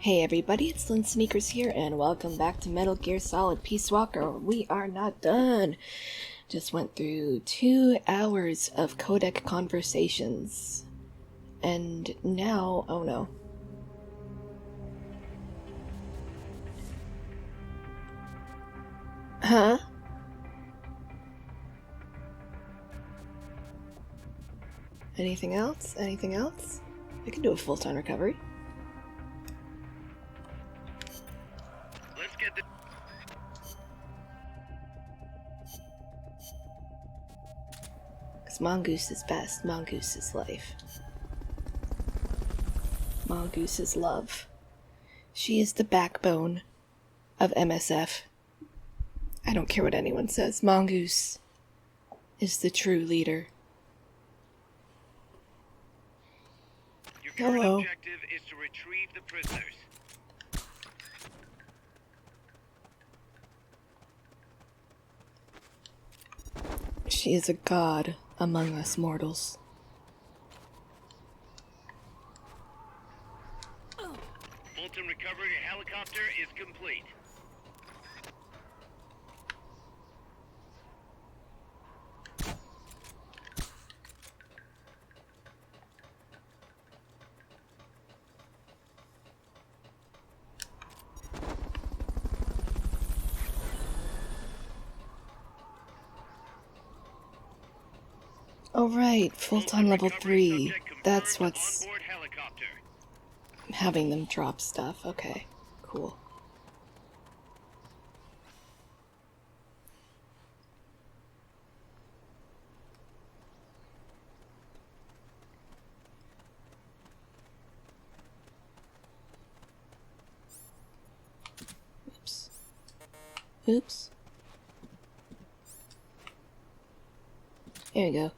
Hey everybody, it's Lynsneakers here, and welcome back to Metal Gear Solid Peace Walker. We are not done. Just went through 2 hours of codec conversations. And now, oh no. Huh? Anything else? Anything else? I can do a full-time recovery. Let's get the... Because Mongoose is best. Mongoose is life. Mongoose is love. She is the backbone of MSF. I don't care what anyone says. Mongoose is the true leader. Your current Hello. objective is to retrieve the prisoners. She is a god among us mortals. Fulton recovery helicopter is complete. Oh right, full-time level 3. That's Confirmed what's onboard helicopter. having them drop stuff. Okay, cool. Oops. Oops. There we go.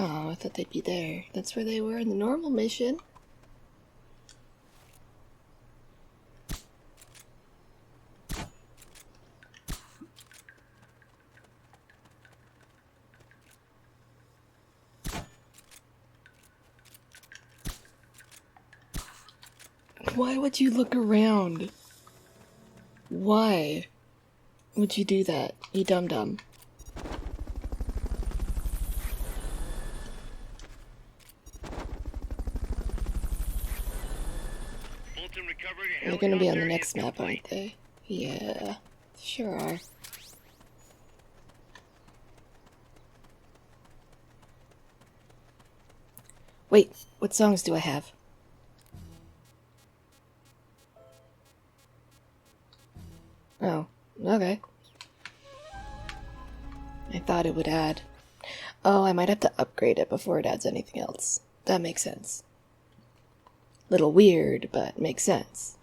Oh, I thought they'd be there. That's where they were in the normal mission. Why would you look around? Why would you do that, you dum-dum? Fulton recovery They're gonna be on the helicopter next is map, complete. aren't they? Yeah, sure are. Wait, what songs do I have? Oh, okay. I thought it would add. Oh, I might have to upgrade it before it adds anything else. That makes sense. Little weird, but makes sense.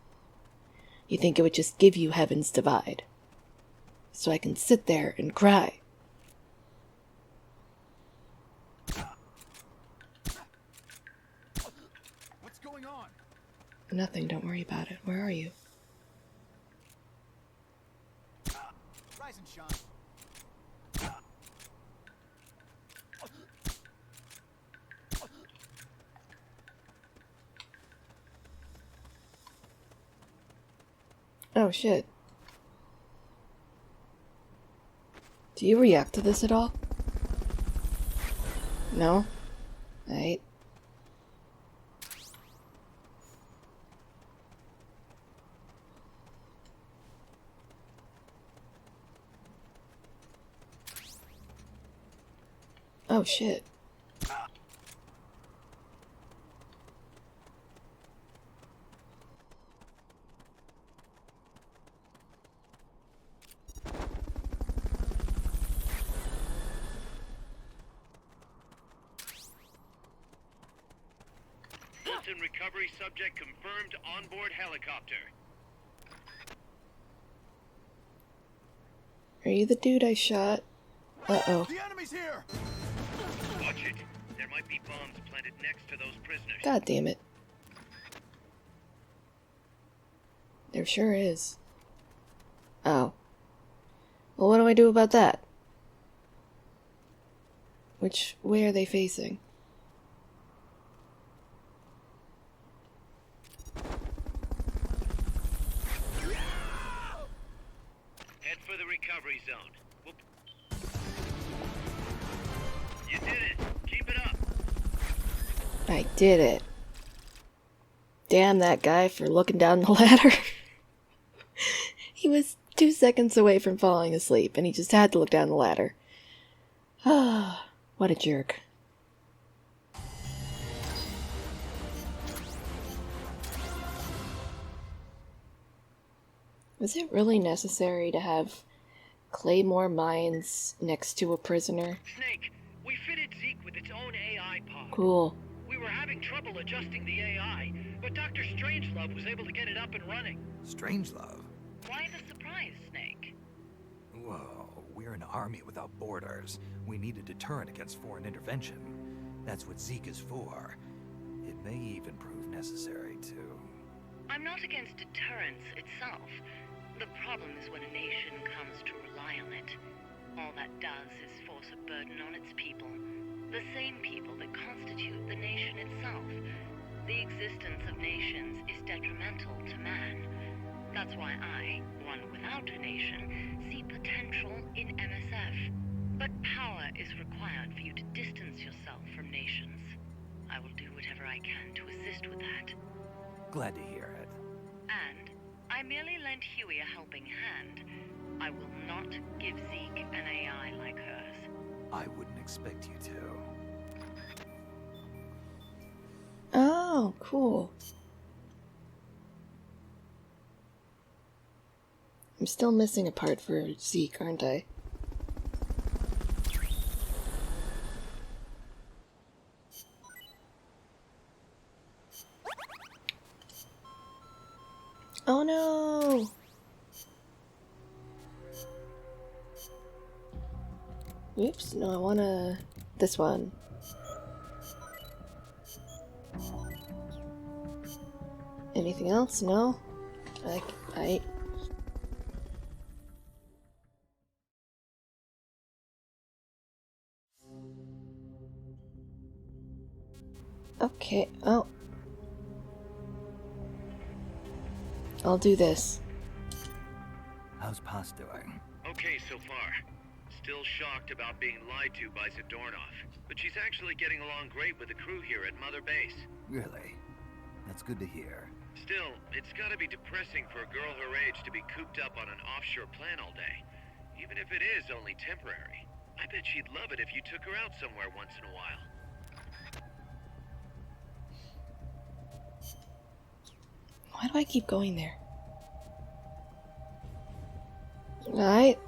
You think it would just give you Heaven's Divide. So I can sit there and cry. What's going on? Nothing, don't worry about it. Where are you? Rise and shine. Oh shit. Do you react to this at all? No? Right. Oh shit. Fulton recovery subject confirmed onboard helicopter. Are you the dude I shot? Uh-oh. The enemy's here! Watch it. There might be bombs planted next to those prisoners. God damn it. There sure is. Oh. Well, what do I do about that? Which way are they facing? recovery zone. You did it. Keep it up. I did it. Damn that guy for looking down the ladder. He was 2 seconds away from falling asleep, and he just had to look down the ladder. Ah, what a jerk. Was it really necessary to have claymore mines next to a prisoner? Snake, we fitted Zeke with its own AI pod. Cool. We were having trouble adjusting the AI, but Dr. Strangelove was able to get it up and running. Strangelove? Why the surprise, Snake? Whoa, we're an army without borders. We need a deterrent against foreign intervention. That's what Zeke is for. It may even prove necessary to... I'm not against deterrence itself. The problem is when a nation comes to rely on it. All that does is force a burden on its people. The same people that constitute the nation itself. The existence of nations is detrimental to man. That's why I, one without a nation, see potential in MSF. But power is required for you to distance yourself from nations. I will do whatever I can to assist with that. Glad to hear it. And I merely lent Huey a helping hand. I will not give Zeke an AI like hers. I wouldn't expect you to. Oh, cool. I'm still missing a part for Zeke, aren't I? Oh no! Oops, no, I wanna... this one. Anything else? No? I... Okay, oh. I'll do this. How's Paz doing? Okay so far. Still shocked about being lied to by Zadornov, but she's actually getting along great with the crew here at Mother Base. Really? That's good to hear. Still, it's gotta be depressing for a girl her age to be cooped up on an offshore plant all day. Even if it is only temporary. I bet she'd love it if you took her out somewhere once in a while. Why do I keep going there? Alright.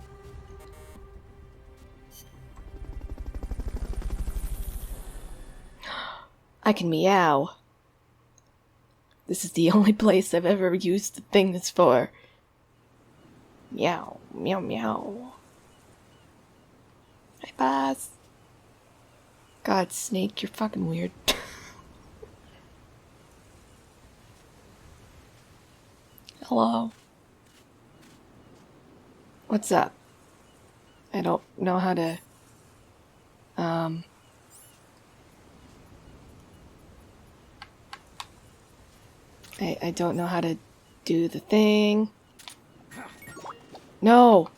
I can meow. This is the only place I've ever used the thing that's for. Meow, meow, meow. Hi, boss. God, Snake, you're fucking weird. Hello. What's up? I don't know how to... I don't know how to do the thing. No!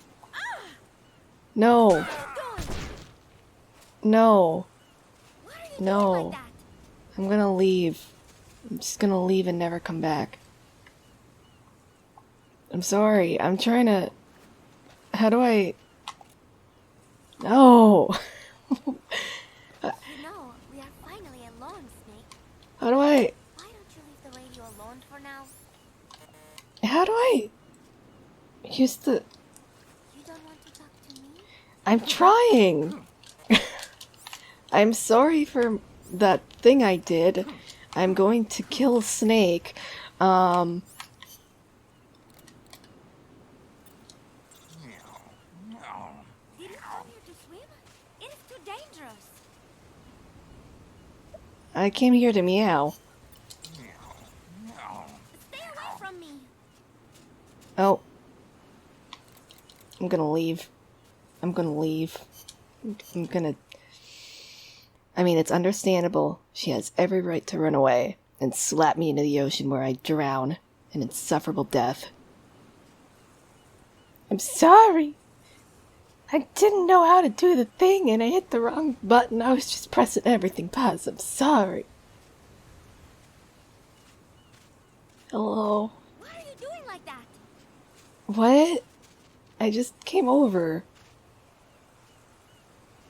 No! No! No! I'm gonna leave. I'm just gonna leave and never come back. I'm sorry. I'm trying to... How do I... No! No, we are finally alone, Snake. How do I... Why don't you leave the radio alone for now? How do I... use the... You don't want to talk to me? I'm trying! I'm sorry for that thing I did. I'm going to kill Snake. Did you come here to swim? It is too dangerous. I came here to meow. Stay away from me. Oh. I'm gonna leave. I'm gonna leave. I'm gonna... I mean, it's understandable. She has every right to run away and slap me into the ocean where I drown an insufferable death. I'm sorry. I didn't know how to do the thing and I hit the wrong button. I was just pressing everything pause. I'm sorry. Hello? Why are you doing like that? What? I just came over.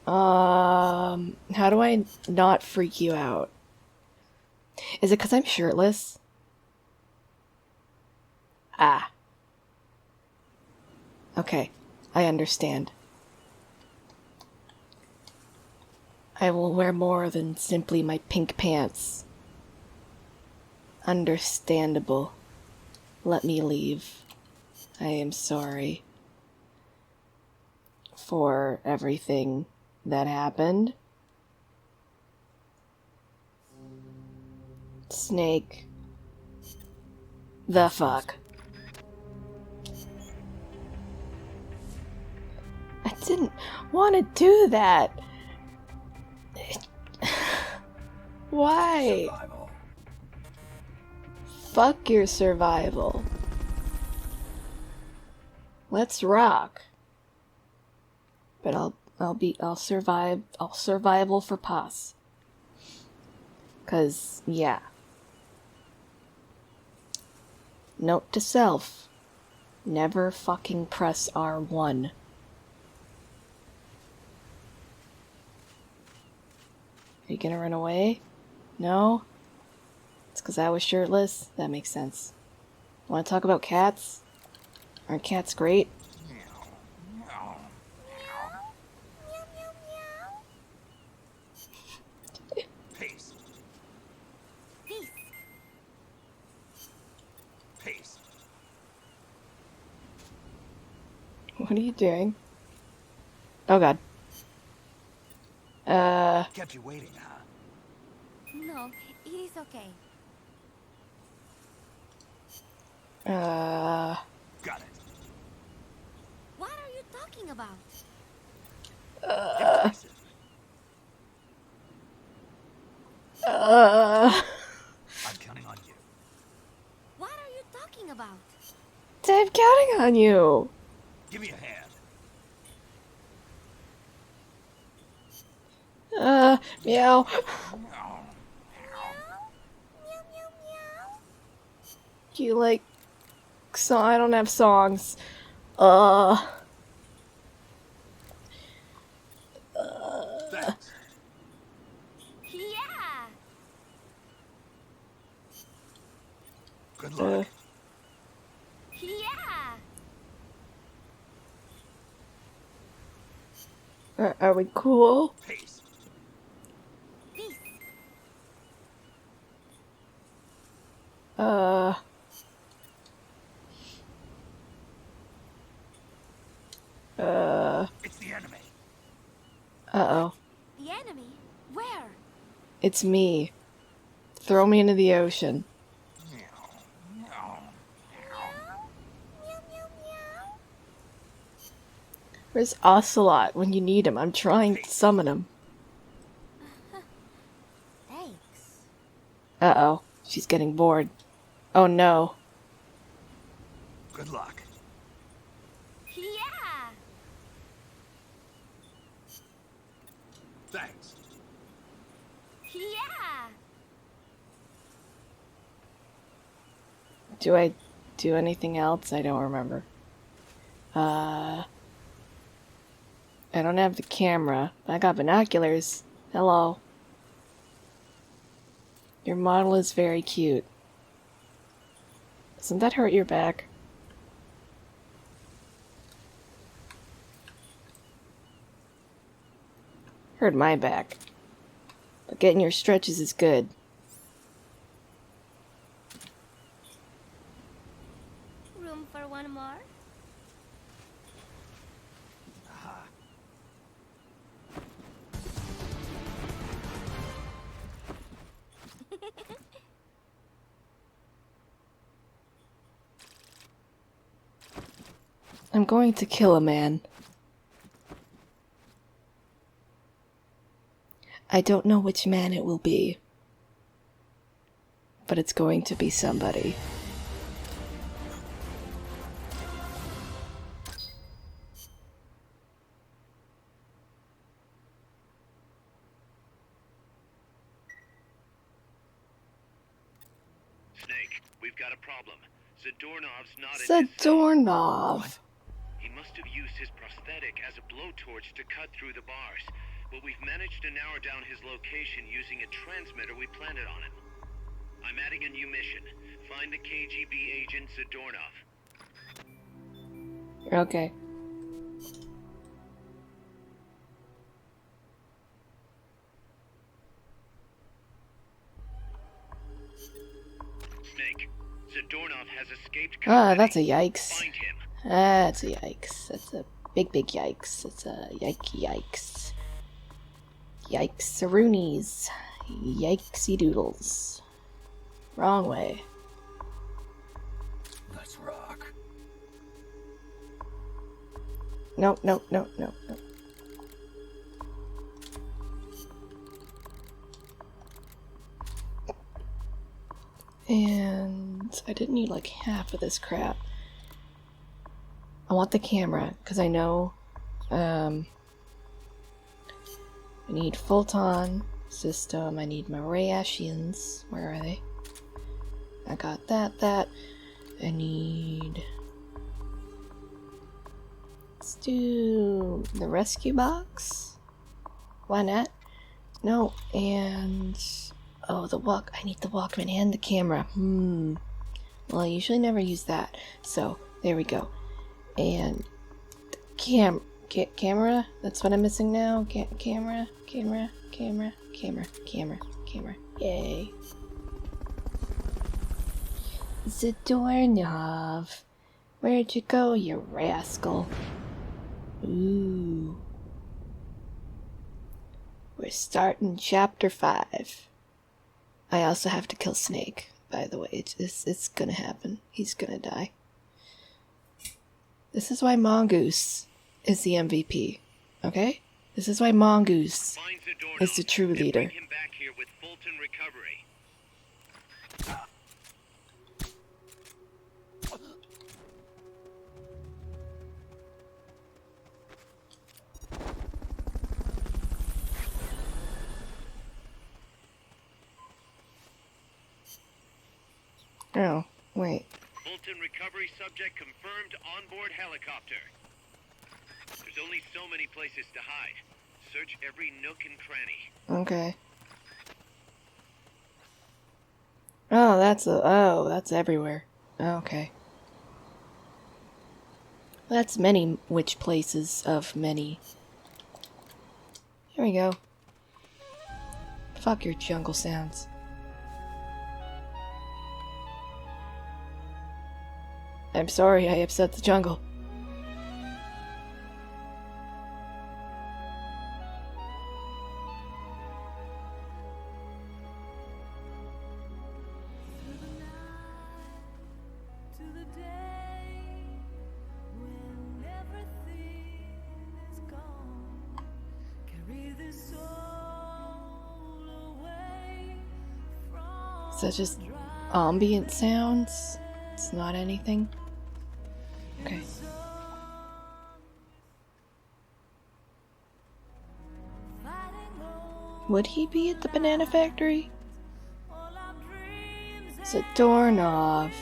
How do I not freak you out? Is it because I'm shirtless? Ah. Okay, I understand. I will wear more than simply my pink pants. Understandable. Let me leave. I am sorry for everything that happened. Snake. The fuck. I didn't want to do that. Why? Survival. Fuck your survival. Let's rock. But I'll survival for pos. 'Cause, yeah. Note to self. Never fucking press R1. Are you gonna run away? No? It's 'cause I was shirtless? That makes sense. Wanna talk about cats? Aren't cats great? Peace. Peace. Peace. What are you doing? Oh god. Kept you waiting, huh? No, it is okay. Got it. What are you talking about? I'm counting on you. What are you talking about? I'm counting on you. Give me a hand. Meow. Do you like song? I don't have songs. Thanks. Yeah. Good luck. Yeah. Are we cool? Peace. Peace. It's the enemy. Uh-oh. The enemy? Where? It's me. Throw me into the ocean. Where's Ocelot when you need him? I'm trying to summon him. Thanks. Uh-oh. She's getting bored. Oh no. Good luck. Yeah. Thanks. Yeah. Do I do anything else? I don't remember. I don't have the camera. I got binoculars. Hello. Your model is very cute. Doesn't that hurt your back? Hurt my back. But getting your stretches is good. Room for one more? I'm going to kill a man. I don't know which man it will be, but it's going to be somebody. got a problem. Zadornov's not in his zone. Zadornov. He must have used his prosthetic as a blowtorch to cut through the bars. But we've managed to narrow down his location using a transmitter we planted on him. I'm adding a new mission. Find the KGB agent Zadornov. Okay. Snake, Zadornov has escaped Ah, custody. that's a yikes. Find him. That's a yikes. That's a big yikes. That's a yikes. Yikes-a-roonies. Yikesy doodles. Wrong way. Let's rock. No. And I didn't need like half of this crap. I want the camera, because I know I need Fulton system, I need my rations. Where are they? I got that. I need... Let's do the rescue box. Why not? No, and... Oh, I need the Walkman and the camera. Well, I usually never use that. So, there we go. And... camera? That's what I'm missing now. Camera. Yay. Zadornov. Where'd you go, you rascal? Ooh. We're starting chapter 5. I also have to kill Snake, by the way. It's gonna happen. He's gonna die. This is why Mongoose is the MVP, okay? This is why Mongoose Find Zadornov is the true and leader. bring him back here with Fulton Recovery. Oh, wait. Fulton Recovery subject confirmed onboard helicopter. There's only so many places to hide. Search every nook and cranny. Okay. Oh, that's everywhere. Okay. That's many which places of many. Here we go. Fuck your jungle sounds. I'm sorry I upset the jungle. Is that just ambient sounds? It's not anything? Okay. Would he be at the banana factory? Zadornov.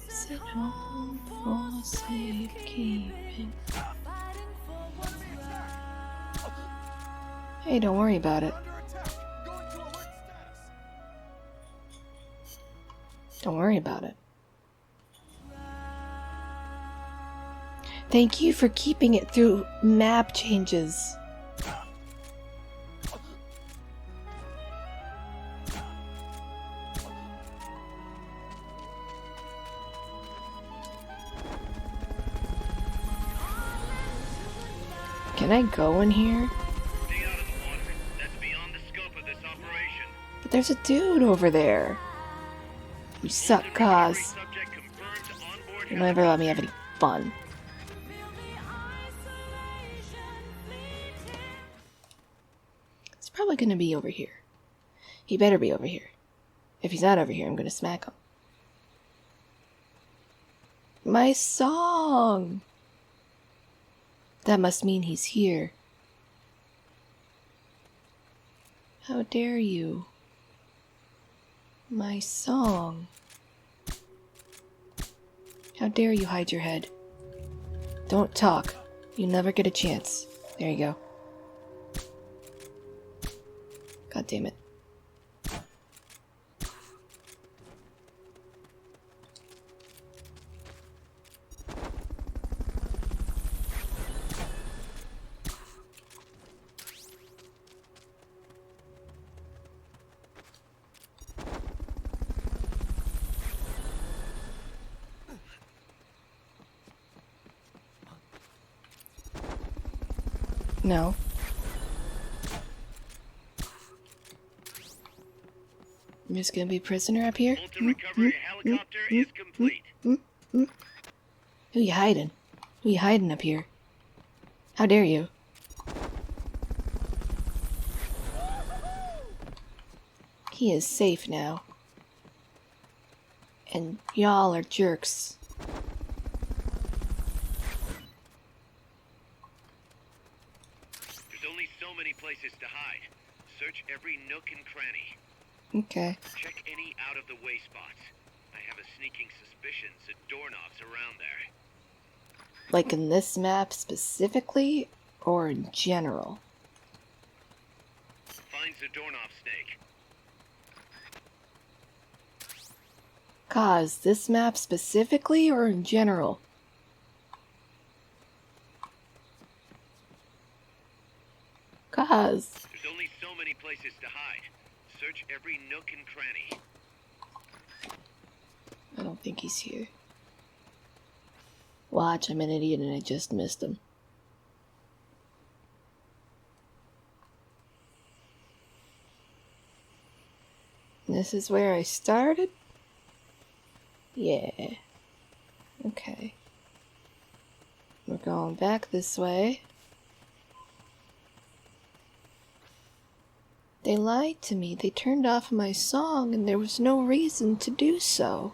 Sit home for safekeeping. Hey, don't worry about it. Don't worry about it. Thank you for keeping it through map changes. Can I go in here? Stay out of the water. That's beyond the scope of this operation. But there's a dude over there. You suck, Fulton Recovery cause subject confirmed onboard you never let me have any fun. It's probably gonna be over here. He better be over here. If he's not over here, I'm gonna smack him. My song! That must mean he's here. How dare you? My song. How dare you hide your head? Don't talk. You never get a chance. There you go. God damn it. No. I'm just gonna be a prisoner up here? Bolton recovery helicopter is complete. Who you hiding? Who you hiding up here? How dare you? He is safe now. And y'all are jerks. There's only so many places to hide. Search every nook and cranny. Okay. Check any out-of-the-way spots. I have a sneaking suspicion that doorknobs around there. Like in this map specifically, or in general? Finds the doorknob snake. Cause this map specifically, or in general? Cause. There's only so many places to hide. Search every nook and cranny. I don't think he's here. Watch, I'm an idiot and I just missed him. This is where I started? Yeah. Okay. We're going back this way. They lied to me. They turned off my song and there was no reason to do so.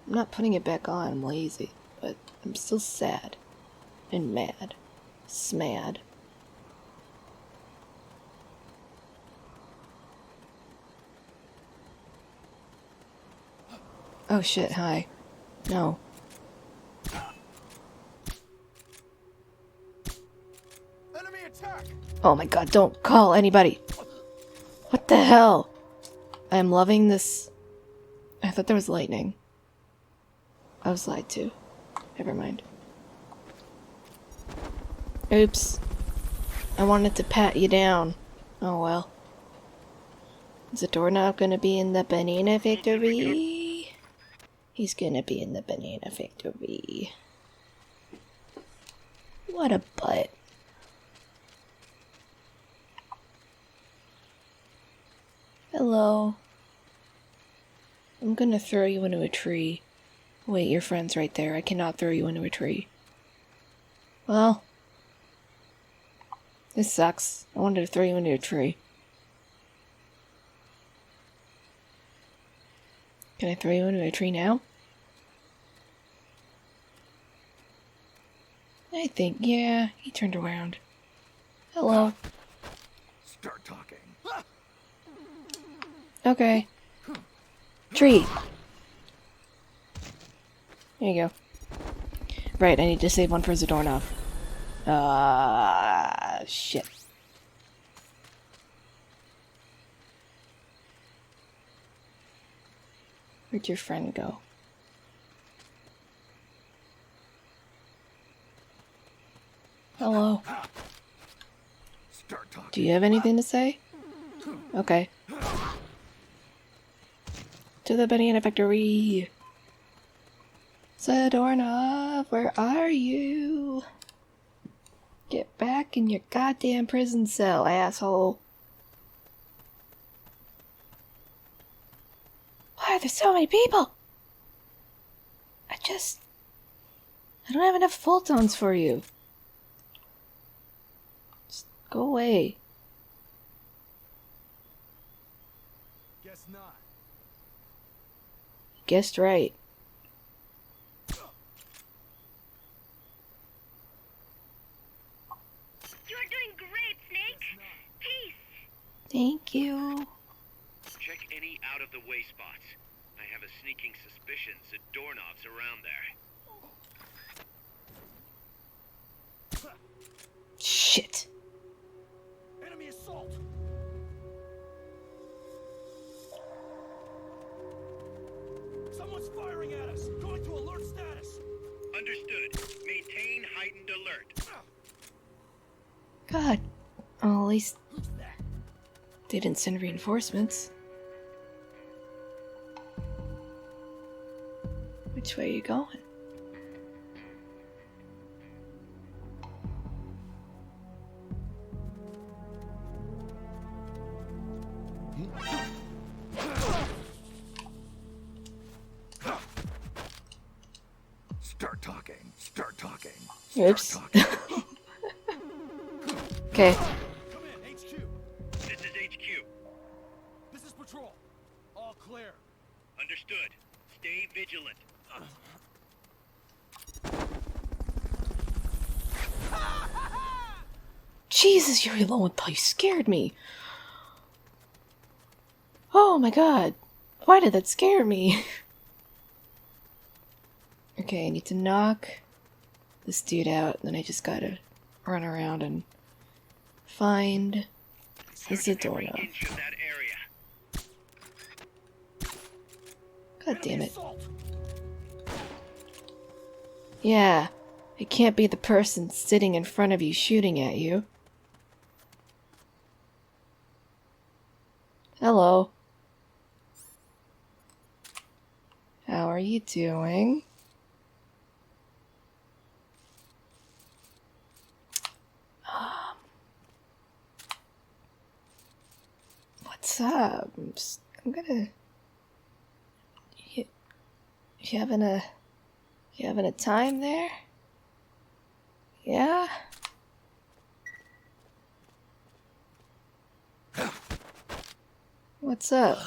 I'm not putting it back on, I'm lazy, but I'm still sad. And mad. Smad. Oh shit, hi. No. Enemy attack! Oh my god, don't call anybody! What the hell? I'm loving this. I thought there was lightning. I was lied to. Never mind. Oops. I wanted to pat you down. Oh well. Is the doorknob gonna be in the banana factory? He's gonna be in the banana factory. What a butt. Hello. I'm gonna throw you into a tree. Wait, your friend's right there. I cannot throw you into a tree. Well, this sucks. I wanted to throw you into a tree. Can I throw you into a tree now? I think, yeah, he turned around. Hello. Start talking. Okay. Tree. There you go. Right, I need to save one for the doorknob. Shit. Where'd your friend go? Hello. Start talking. Do you have anything to say? Okay. To the banana factory. Zadornov, where are you? Get back in your goddamn prison cell, asshole. Why are there so many people? I don't have enough full-tones for you. Just go away. Guess not. Guessed right. You're doing great, Snake. Peace. Thank you. Check any out of the way spots. I have a sneaking suspicion Zadornov's around there. Shit. Enemy assault! Someone's firing at us! Going to alert status! Understood. Maintain heightened alert. God. Well, at least Who's that? they didn't send reinforcements. Which way are you going? Start talking. Start talking. Oops. Start talking. Okay. Come in, HQ! This is HQ. This is patrol. All clear. Understood. Stay vigilant. Jesus, Yuri Lowenthal, you scared me. Oh my god. Why did that scare me? Okay, I need to knock this dude out, and then I just gotta run around and find the Search every Zadornov. inch of that area. God damn Enemy it. assault! Yeah, I can't be the person sitting in front of you shooting at you. Hello. How are you doing? What's up? I'm gonna... You having a time there? Yeah? What's up?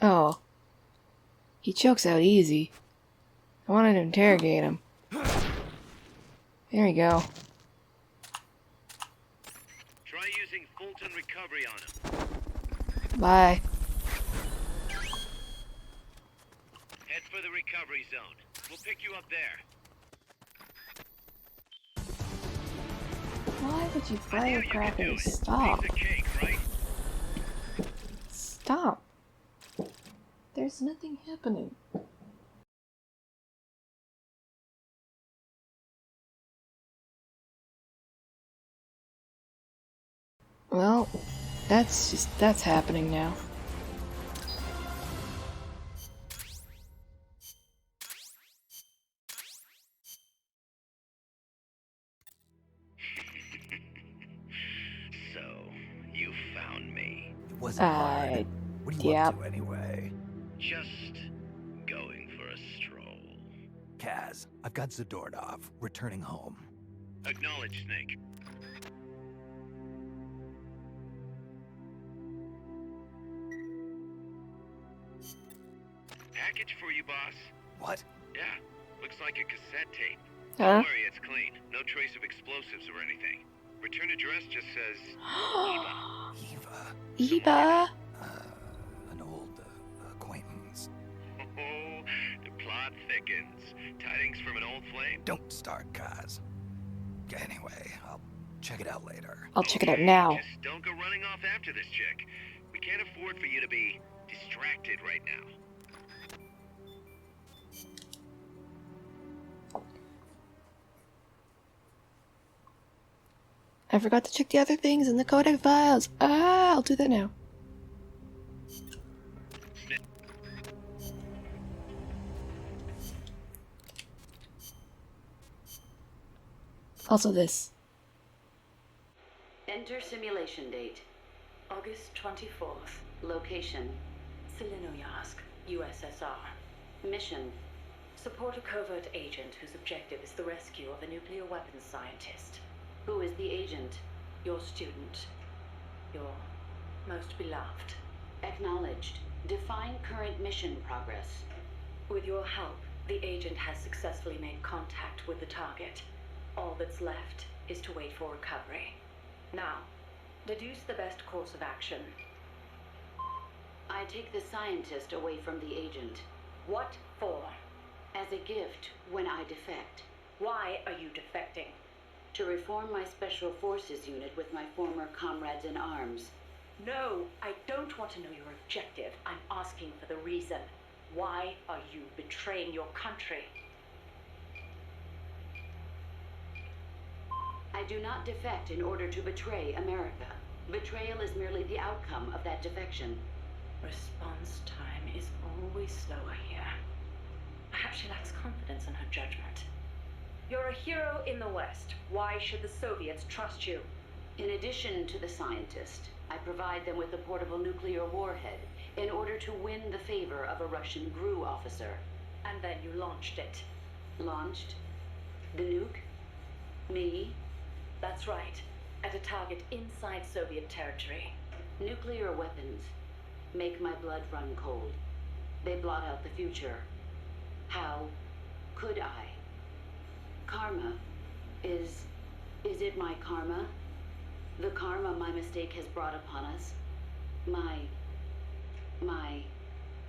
Oh. He chokes out easy. I wanted to interrogate him. There we go. Try using Fulton recovery on him. Bye. Head for the recovery zone. We'll pick you up there. Why would you I knew you could do firecrackers it. stop? Piece of cake, right? Stop. There's nothing happening. Well, that's happening now. So, you found me. It wasn't hard. What are you yep. up to anyway? Just going for a stroll. Kaz, I've got Zadornov returning home. Acknowledge, Snake. Package for you, boss. What? Yeah, looks like a cassette tape. Huh? Don't worry, it's clean. No trace of explosives or anything. Return address just says Eva. Eva? An old acquaintance. Oh, the plot thickens. Tidings from an old flame? Don't start, Kaz. Anyway, I'll check it out later. I'll check it out Okay, now. Just don't go running off after this chick. We can't afford for you to be distracted right now. I forgot to check the other things in the codec files. Ah, I'll do that now. Also this. Enter simulation date, August 24th. Location, Selinoyarsk, USSR. Mission, support a covert agent whose objective is the rescue of a nuclear weapons scientist. Who is the agent? Your student. Your most beloved. Acknowledged. Define current mission progress. With your help, the agent has successfully made contact with the target. All that's left is to wait for recovery. Now, Deduce the best course of action. I take the scientist away from the agent. What for? As a gift when I defect. Why are you defecting? To reform my Special Forces unit with my former comrades in arms. No, I don't want to know your objective. I'm asking for the reason. Why are you betraying your country? I do not defect in order to betray America. Betrayal is merely the outcome of that defection. Response time is always slower here. Perhaps she lacks confidence in her judgment. You're a hero in the West. Why should the Soviets trust you? In addition to the scientist, I provide them with a portable nuclear warhead in order to win the favor of a Russian GRU officer. And then you launched it. Launched? The nuke? Me? That's right. At a target inside Soviet territory. Nuclear weapons make my blood run cold. They blot out the future. How could I? Karma. Is it my karma? The karma my mistake has brought upon us? My...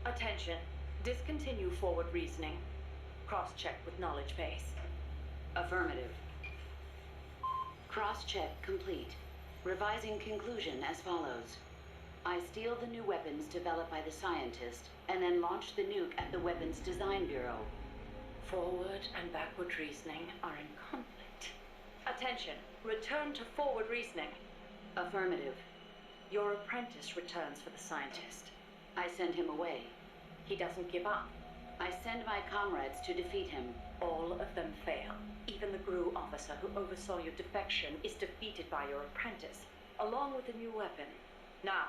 Attention. Discontinue forward reasoning. Cross-check with knowledge base. Affirmative. Cross-check complete. Revising conclusion as follows. I steal the new weapons developed by the scientist, and then launch the nuke at the Weapons Design Bureau. Forward and backward reasoning are in conflict. Attention. Return to forward reasoning. Affirmative. Your apprentice returns for the scientist. I send him away. He doesn't give up. I send my comrades to defeat him. All of them fail. Even the GRU officer who oversaw your defection is defeated by your apprentice, along with a new weapon. Now,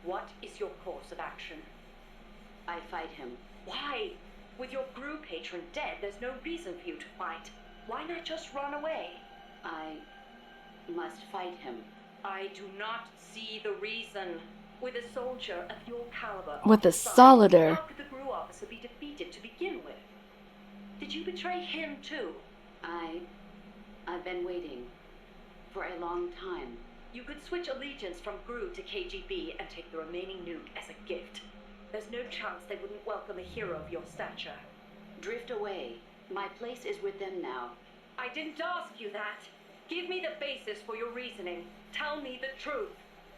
what is your course of action? I fight him. Why? With your GRU patron dead, there's no reason for you to fight. Why not just run away? I must fight him. I do not see the reason. With a soldier of your caliber, With a Solider. how could the GRU officer be defeated to begin with? Did you betray him too? I've been waiting for a long time. You could switch allegiance from GRU to KGB and take the remaining nuke as a gift. There's no chance they wouldn't welcome a hero of your stature. Drift away. My place is with them now. I didn't ask you that. Give me the basis for your reasoning. Tell me the truth.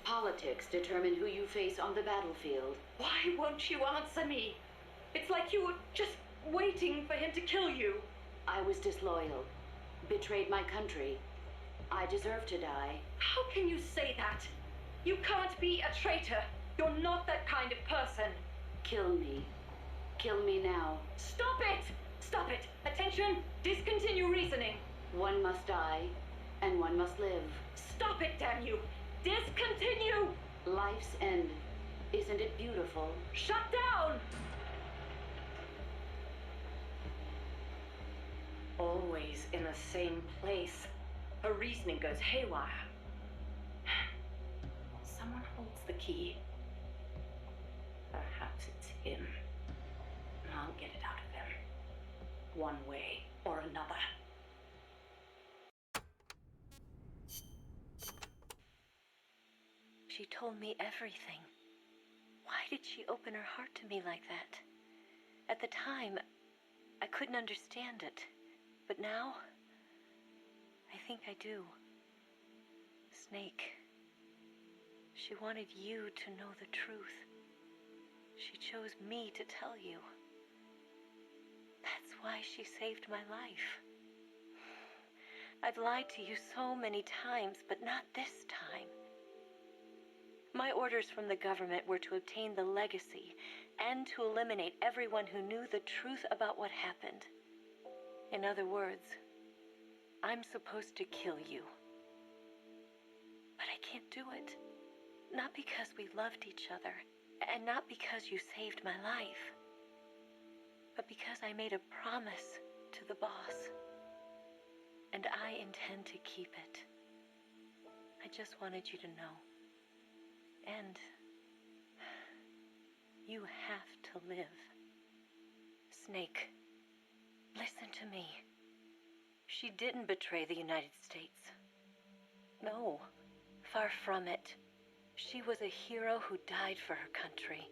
Politics determine who you face on the battlefield. Why won't you answer me? It's like you were just waiting for him to kill you. I was disloyal. Betrayed my country. I deserve to die. How can you say that? You can't be a traitor. You're not that kind of person. Kill me. Kill me now. Stop it! Stop it! Attention! Discontinue reasoning. One must die, and one must live. Stop it, damn you! Discontinue! Life's end. Isn't it beautiful? Shut down! Always in the same place. Her reasoning goes haywire. Someone holds the key. Perhaps it's him. I'll get it out of him. One way or another. She told me everything. Why did she open her heart to me like that? At the time, I couldn't understand it. But now, I think I do. Snake, she wanted you to know the truth. She chose me to tell you. That's why she saved my life. I've lied to you so many times, but not this time. My orders from the government were to obtain the legacy and to eliminate everyone who knew the truth about what happened. In other words, I'm supposed to kill you. But I can't do it. Not because we loved each other, and not because you saved my life, but because I made a promise to the boss. And I intend to keep it. I just wanted you to know. And you have to live. Snake, listen to me. She didn't betray the United States. No. Far from it. She was a hero who died for her country.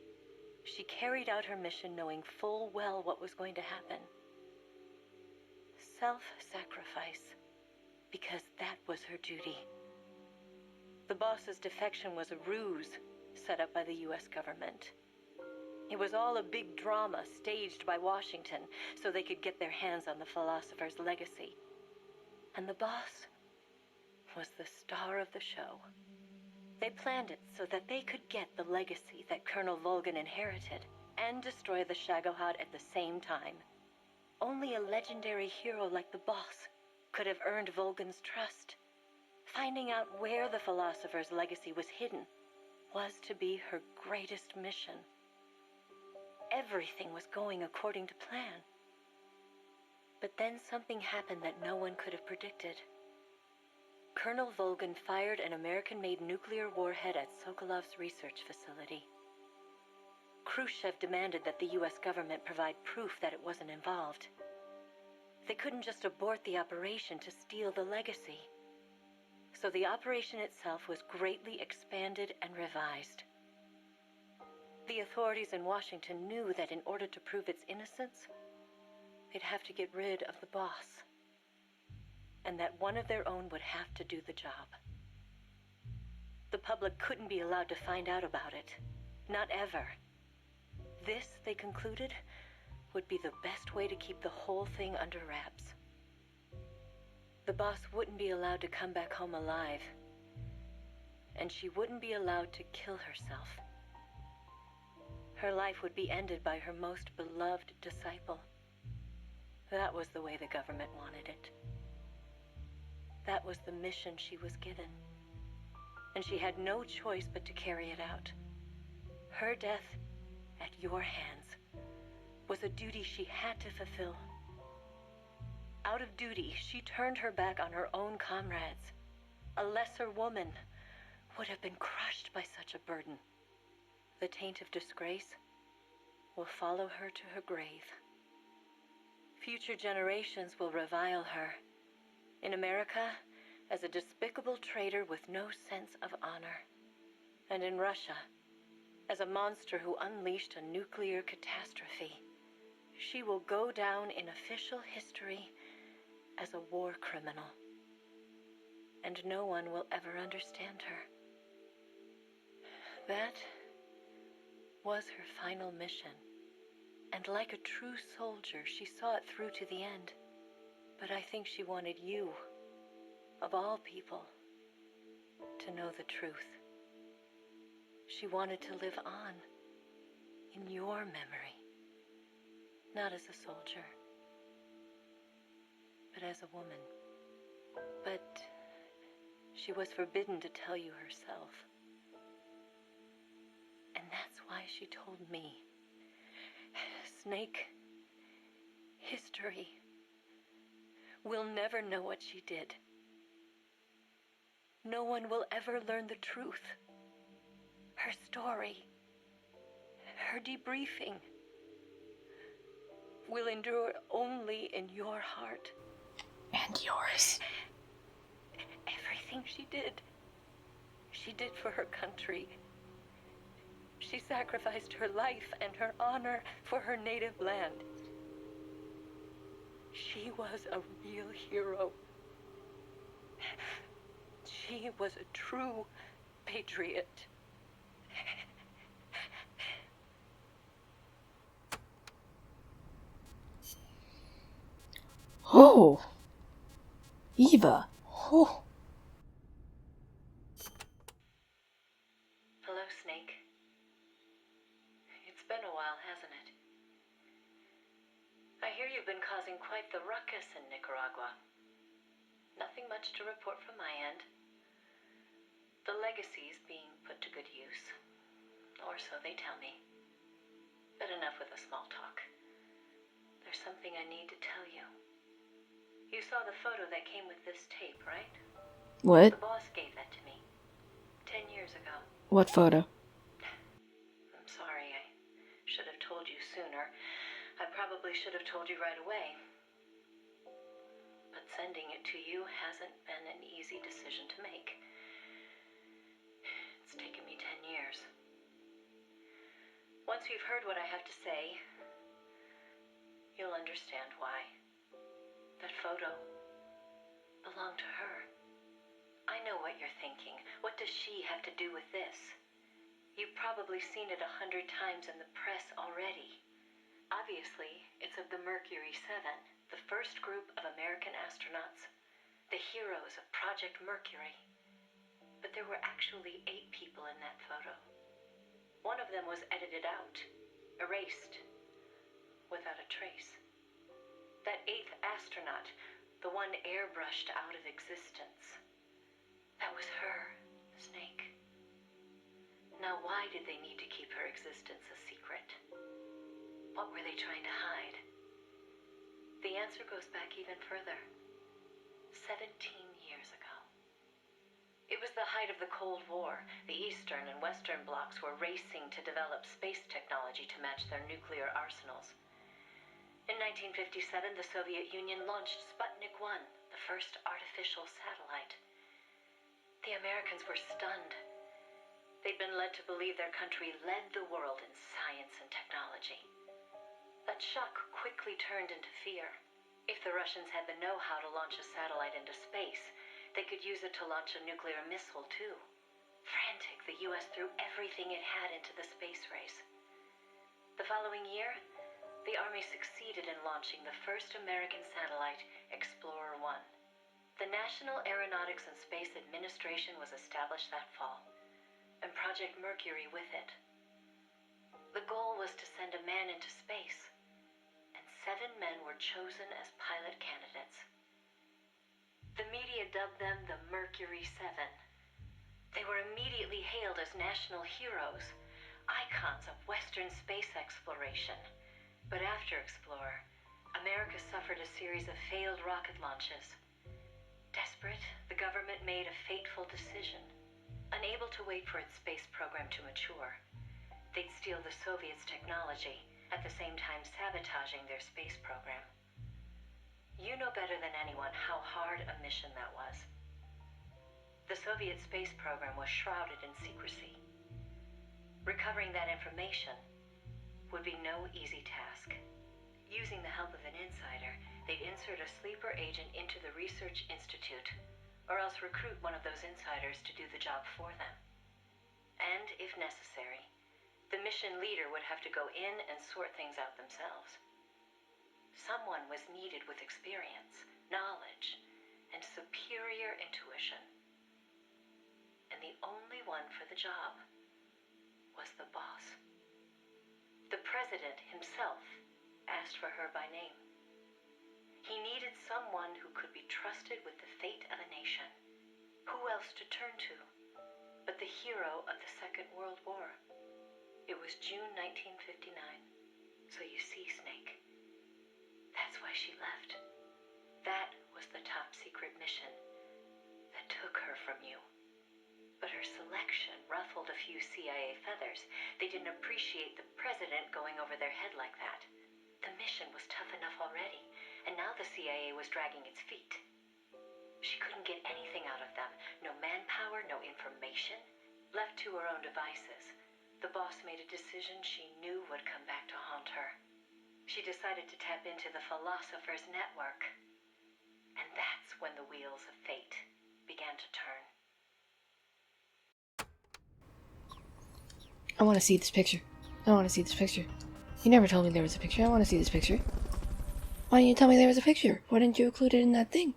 She carried out her mission knowing full well what was going to happen. Self-sacrifice, because that was her duty. The boss's defection was a ruse set up by the U.S. government. It was all a big drama staged by Washington so they could get their hands on the philosopher's legacy. And the boss was the star of the show. They planned it so that they could get the legacy that Colonel Volgan inherited and destroy the Shagohod at the same time. Only a legendary hero like the boss could have earned Volgan's trust. Finding out where the philosopher's legacy was hidden was to be her greatest mission. Everything was going according to plan. But then something happened that no one could have predicted. Colonel Volgan fired an American-made nuclear warhead at Sokolov's research facility. Khrushchev demanded that the U.S. government provide proof that it wasn't involved. They couldn't just abort the operation to steal the legacy. So the operation itself was greatly expanded and revised. The authorities in Washington knew that in order to prove its innocence, they'd have to get rid of the boss. And that one of their own would have to do the job. The public couldn't be allowed to find out about it. Not ever. This, they concluded, would be the best way to keep the whole thing under wraps. The boss wouldn't be allowed to come back home alive. And she wouldn't be allowed to kill herself. Her life would be ended by her most beloved disciple. That was the way the government wanted it. That was the mission she was given. And she had no choice but to carry it out. Her death, at your hands, was a duty she had to fulfill. Out of duty, she turned her back on her own comrades. A lesser woman would have been crushed by such a burden. The taint of disgrace will follow her to her grave. Future generations will revile her. In America, as a despicable traitor with no sense of honor. And in Russia, as a monster who unleashed a nuclear catastrophe. She will go down in official history as a war criminal. And no one will ever understand her. That was her final mission. And like a true soldier, she saw it through to the end. But I think she wanted you, of all people, to know the truth. She wanted to live on in your memory, not as a soldier, but as a woman. But she was forbidden to tell you herself. And that's why she told me. Snake, history will never know what she did. No one will ever learn the truth. Her story, her debriefing, will endure only in your heart. And yours. Everything she did for her country. She sacrificed her life and her honor for her native land. She was a real hero. She was a true patriot. Oh! Eva! Oh! Hello, Snake. It's been a while, hasn't it? I hear you've been causing quite the ruckus in Nicaragua. Nothing much to report from my end. The legacy's being put to good use. Or so they tell me. But enough with the small talk. There's something I need to tell you. You saw the photo that came with this tape, right? What? The boss gave that to me 10 years ago. What photo? I'm sorry, I should have told you sooner. I probably should have told you right away. But sending it to you hasn't been an easy decision to make. Once you've heard what I have to say, you'll understand why. That photo belonged to her. I know what you're thinking. What does she have to do with this? You've probably seen it 100 times in the press already. Obviously, it's of the Mercury 7, the first group of American astronauts, the heroes of Project Mercury. But there were actually 8 people in that photo. One of them was edited out, erased, without a trace. That 8th astronaut, the one airbrushed out of existence, that was her, Snake. Now, why did they need to keep her existence a secret? What were they trying to hide? The answer goes back even further. 17 years ago. It was the height of the Cold War. The Eastern and Western blocs were racing to develop space technology to match their nuclear arsenals. In 1957, the Soviet Union launched Sputnik 1, the first artificial satellite. The Americans were stunned. They'd been led to believe their country led the world in science and technology. That shock quickly turned into fear. If the Russians had the know-how to launch a satellite into space, they could use it to launch a nuclear missile, too. Frantic, the U.S. threw everything it had into the space race. The following year, the Army succeeded in launching the first American satellite, Explorer 1. The National Aeronautics and Space Administration was established that fall, and Project Mercury with it. The goal was to send a man into space, and 7 men were chosen as pilot candidates. The media dubbed them the Mercury 7. They were immediately hailed as national heroes, icons of Western space exploration. But after Explorer, America suffered a series of failed rocket launches. Desperate, the government made a fateful decision. Unable to wait for its space program to mature, they'd steal the Soviets' technology, at the same time sabotaging their space program. You know better than anyone how hard a mission that was. The Soviet space program was shrouded in secrecy. Recovering that information would be no easy task. Using the help of an insider, they'd insert a sleeper agent into the research institute, or else recruit one of those insiders to do the job for them. And, if necessary, the mission leader would have to go in and sort things out themselves. Someone was needed with experience, knowledge, and superior intuition. And the only one for the job was the boss. The president himself asked for her by name. He needed someone who could be trusted with the fate of a nation. Who else to turn to but the hero of the Second World War? It was June 1959. So you see, Snake, that's why she left. That was the top secret mission that took her from you. But her selection ruffled a few CIA feathers. They didn't appreciate the president going over their head like that. The mission was tough enough already, and now the CIA was dragging its feet. She couldn't get anything out of them. No manpower, no information. Left to her own devices, the boss made a decision she knew would come back to haunt her. She decided to tap into the Philosopher's Network. And that's when the wheels of fate began to turn. I want to see this picture. I want to see this picture. You never told me there was a picture. I want to see this picture. Why didn't you tell me there was a picture? Why didn't you include it in that thing?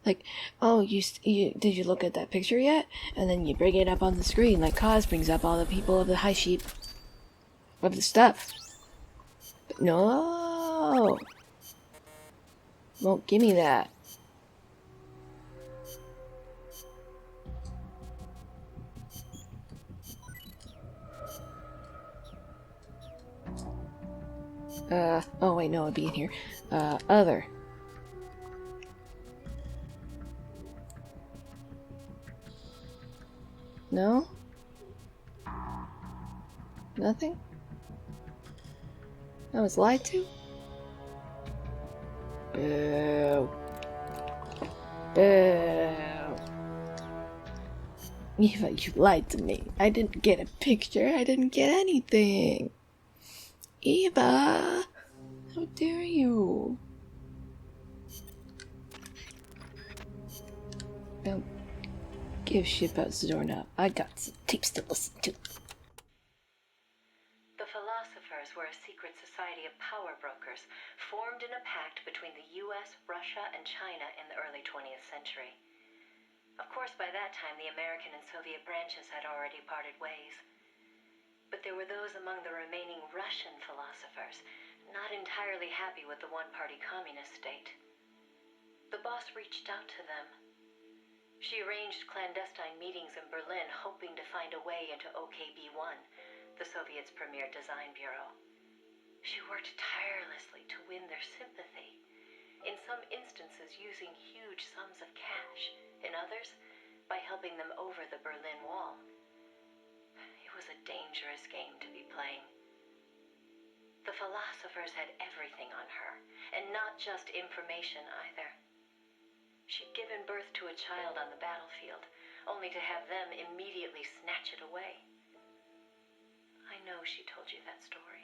Like, oh, did you look at that picture yet? And then you bring it up on the screen, like Kaz brings up all the people of the high sheep of the stuff. But no, won't give me that. Oh wait, no, it'd be in here. Other. No? Nothing? I was lied to? Boo. Boo. Eva, you lied to me. I didn't get a picture. I didn't get anything. Eva! How dare you? Don't give shit about Zorna. I got some tapes to listen to. The Philosophers were a secret society of power brokers formed in a pact between the US, Russia, and China in the early 20th century. Of course, by that time, the American and Soviet branches had already parted ways. But there were those among the remaining Russian philosophers not entirely happy with the one-party communist state. The boss reached out to them. She arranged clandestine meetings in Berlin, hoping to find a way into OKB-1, the Soviets' premier design bureau. She worked tirelessly to win their sympathy, in some instances using huge sums of cash, in others, by helping them over the Berlin Wall. It was a dangerous game to be playing. The philosophers had everything on her, and not just information either. She'd given birth to a child on the battlefield, only to have them immediately snatch it away. I know she told you that story.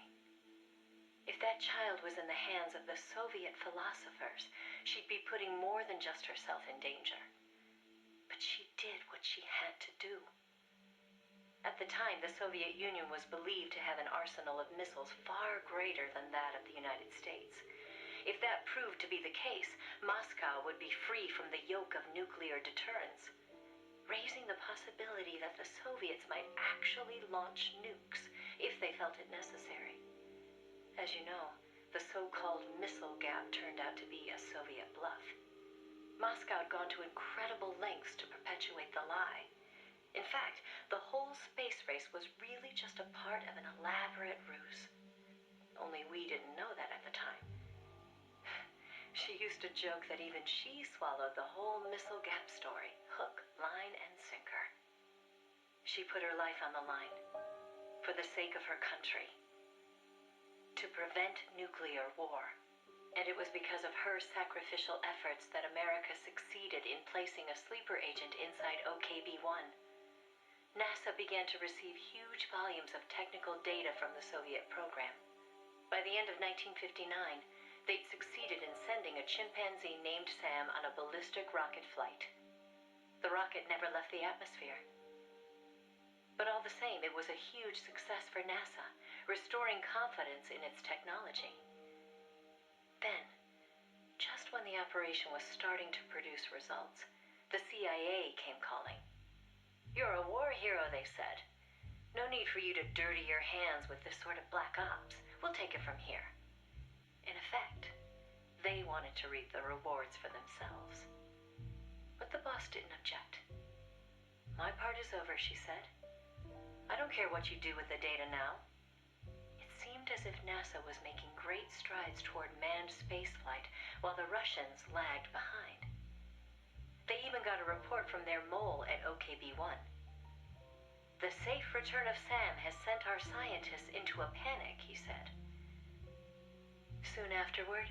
If that child was in the hands of the Soviet philosophers, she'd be putting more than just herself in danger. But she did what she had to do. At the time, the Soviet Union was believed to have an arsenal of missiles far greater than that of the United States. If that proved to be the case, Moscow would be free from the yoke of nuclear deterrence, raising the possibility that the Soviets might actually launch nukes if they felt it necessary. As you know, the so-called missile gap turned out to be a Soviet bluff. Moscow had gone to incredible lengths to perpetuate the lie. In fact, the whole space race was really just a part of an elaborate ruse. Only we didn't know that at the time. She used to joke that even she swallowed the whole missile gap story, hook, line, and sinker. She put her life on the line, for the sake of her country, to prevent nuclear war. And it was because of her sacrificial efforts that America succeeded in placing a sleeper agent inside OKB-1. NASA began to receive huge volumes of technical data from the Soviet program. By the end of 1959, they'd succeeded in sending a chimpanzee named Sam on a ballistic rocket flight. The rocket never left the atmosphere. But all the same, it was a huge success for NASA, restoring confidence in its technology. Then, just when the operation was starting to produce results, the CIA came calling. "You're a war hero," they said. "No need for you to dirty your hands with this sort of black ops. We'll take it from here." In effect, they wanted to reap the rewards for themselves. But the boss didn't object. "My part is over," she said. "I don't care what you do with the data now." It seemed as if NASA was making great strides toward manned spaceflight, while the Russians lagged behind. They even got a report from their mole at OKB-1. "The safe return of Sam has sent our scientists into a panic," he said. Soon afterward,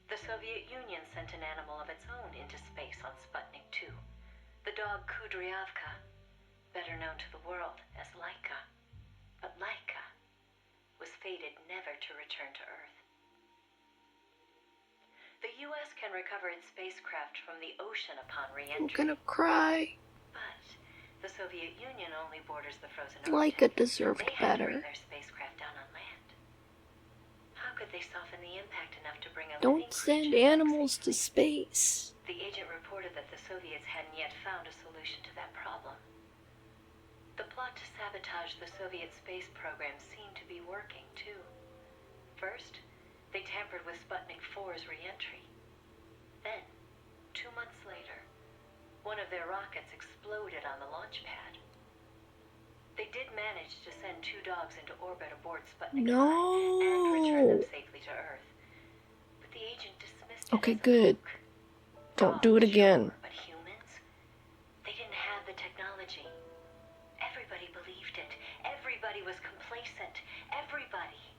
the Soviet Union sent an animal of its own into space on Sputnik 2, the dog Kudryavka, better known to the world as Laika. But Laika was fated never to return to Earth. The U.S. can recover its spacecraft from the ocean upon re-entry. I'm gonna cry. But the Soviet Union only borders the frozen Laika Arctic. deserved They had to bring better. their spacecraft down on land. How could they soften the impact enough to bring a living Don't send creature back animals to safely? space. The agent reported that the Soviets hadn't yet found a solution to that problem. The plot to sabotage the Soviet space program seemed to be working, too. First, they tampered with Sputnik 4's re-entry. Then, 2 months later, one of their rockets exploded on the launch pad. They did manage to send 2 dogs into orbit aboard Sputnik 5 and return them No. safely to Earth. But the agent dismissed it Okay, as a good. fluke. Don't do it Dogs, again. sure, but humans? They didn't have the technology. Everybody believed it. Everybody was complacent. Everybody.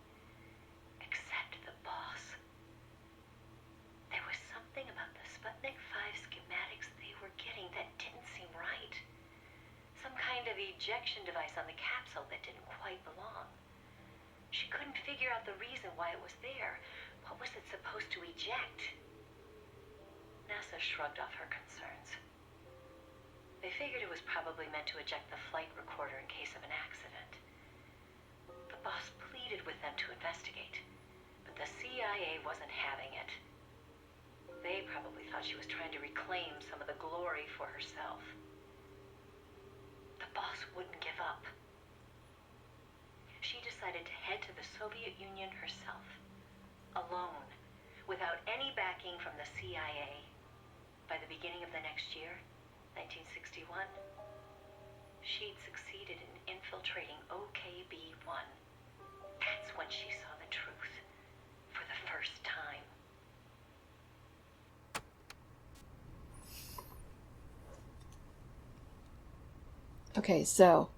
Except the boss. There was something about the Sputnik 5 schematics they were getting that didn't seem right. Some the ejection device on the capsule that didn't quite belong. She couldn't figure out the reason why it was there. What was it supposed to eject? NASA shrugged off her concerns. They figured it was probably meant to eject the flight recorder in case of an accident. The boss pleaded with them to investigate, but the CIA wasn't having it. They probably thought she was trying to reclaim some of the glory for herself. The boss wouldn't give up. She decided to head to the Soviet Union herself, alone, without any backing from the CIA. By the beginning of the next year, 1961, she'd succeeded in infiltrating OKB-1. That's when she saw the truth for the first time. Okay, so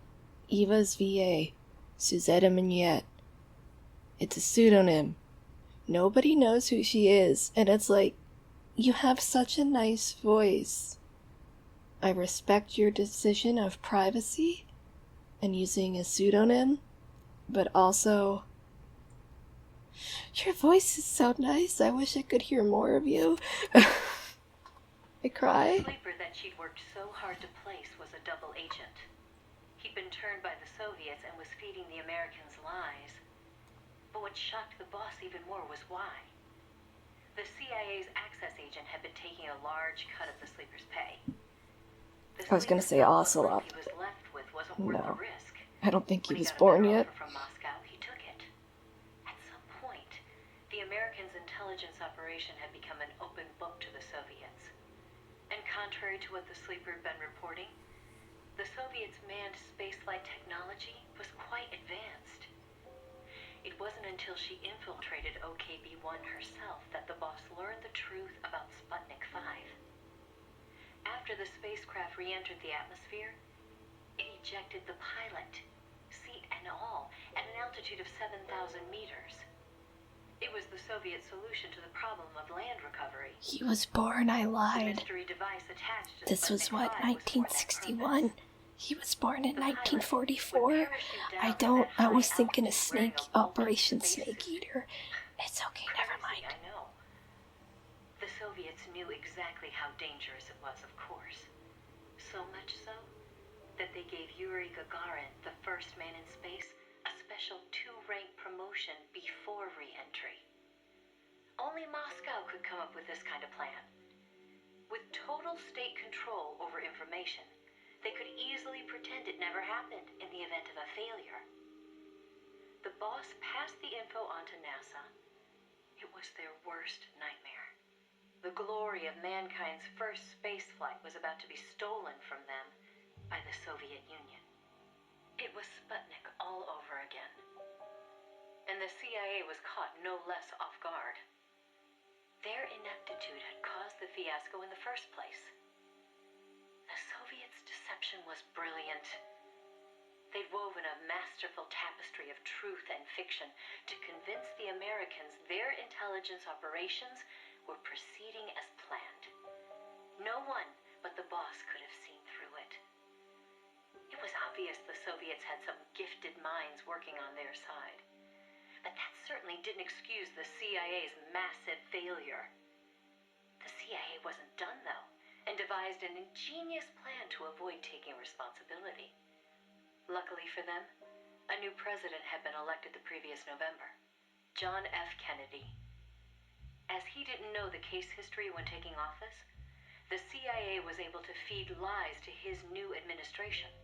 Eva's VA, Suzette Mignette. It's a pseudonym. Nobody knows who she is, and it's like, you have such a nice voice. I respect your decision of privacy and using a pseudonym, but also, your voice is so nice. I wish I could hear more of you. I cry. The sleeper that she'd worked so hard to place was a double agent. He'd been turned by the Soviets and was feeding the Americans lies. But what shocked the boss even more was why. The CIA's access agent had been taking a large cut of the sleeper's pay. I was going to say Ocelot. He was left with wasn't worth the risk. I don't think he When was got born another yet. offer from Moscow, he took it. At some point, the Americans' intelligence operation had become an open book to the Soviets. And contrary to what the sleeper had been reporting, the Soviets' manned spaceflight technology was quite advanced. It wasn't until she infiltrated OKB-1 herself that the boss learned the truth about Sputnik 5. After the spacecraft re-entered the atmosphere, it ejected the pilot, seat and all, at an altitude of 7,000 meters. It was the Soviet solution to the problem of land recovery. He was born, I The lied. mystery device attached to This was Sputnik what, 5 was for that 1961? purpose. He was born in The pilot would 1944? parachute down I to that was high thinking of altitude wearing Snake, a Operation bulletproof Snake spacesuit. Eater. It's okay, never Crazy, mind. I know. The Soviets knew exactly how dangerous it was, of course. So much so that they gave Yuri Gagarin, the first man in space, a special 2-rank promotion before re-entry. Only Moscow could come up with this kind of plan. With total state control over information, they could easily pretend it never happened in the event of a failure. The boss passed the info on to NASA. It was their worst nightmare. The glory of mankind's first spaceflight was about to be stolen from them by the Soviet Union. It was Sputnik all over again. And the CIA was caught no less off guard. Their ineptitude had caused the fiasco in the first place. The Soviets' deception was brilliant. They'd woven a masterful tapestry of truth and fiction to convince the Americans their intelligence operations were proceeding as planned. No one but the boss could have seen through it. It was obvious the Soviets had some gifted minds working on their side. But that certainly didn't excuse the CIA's massive failure. The CIA wasn't done, though, and devised an ingenious plan to avoid taking responsibility. Luckily for them, a new president had been elected the previous November, John F. Kennedy. As he didn't know the case history when taking office, the CIA was able to feed lies to his new administration.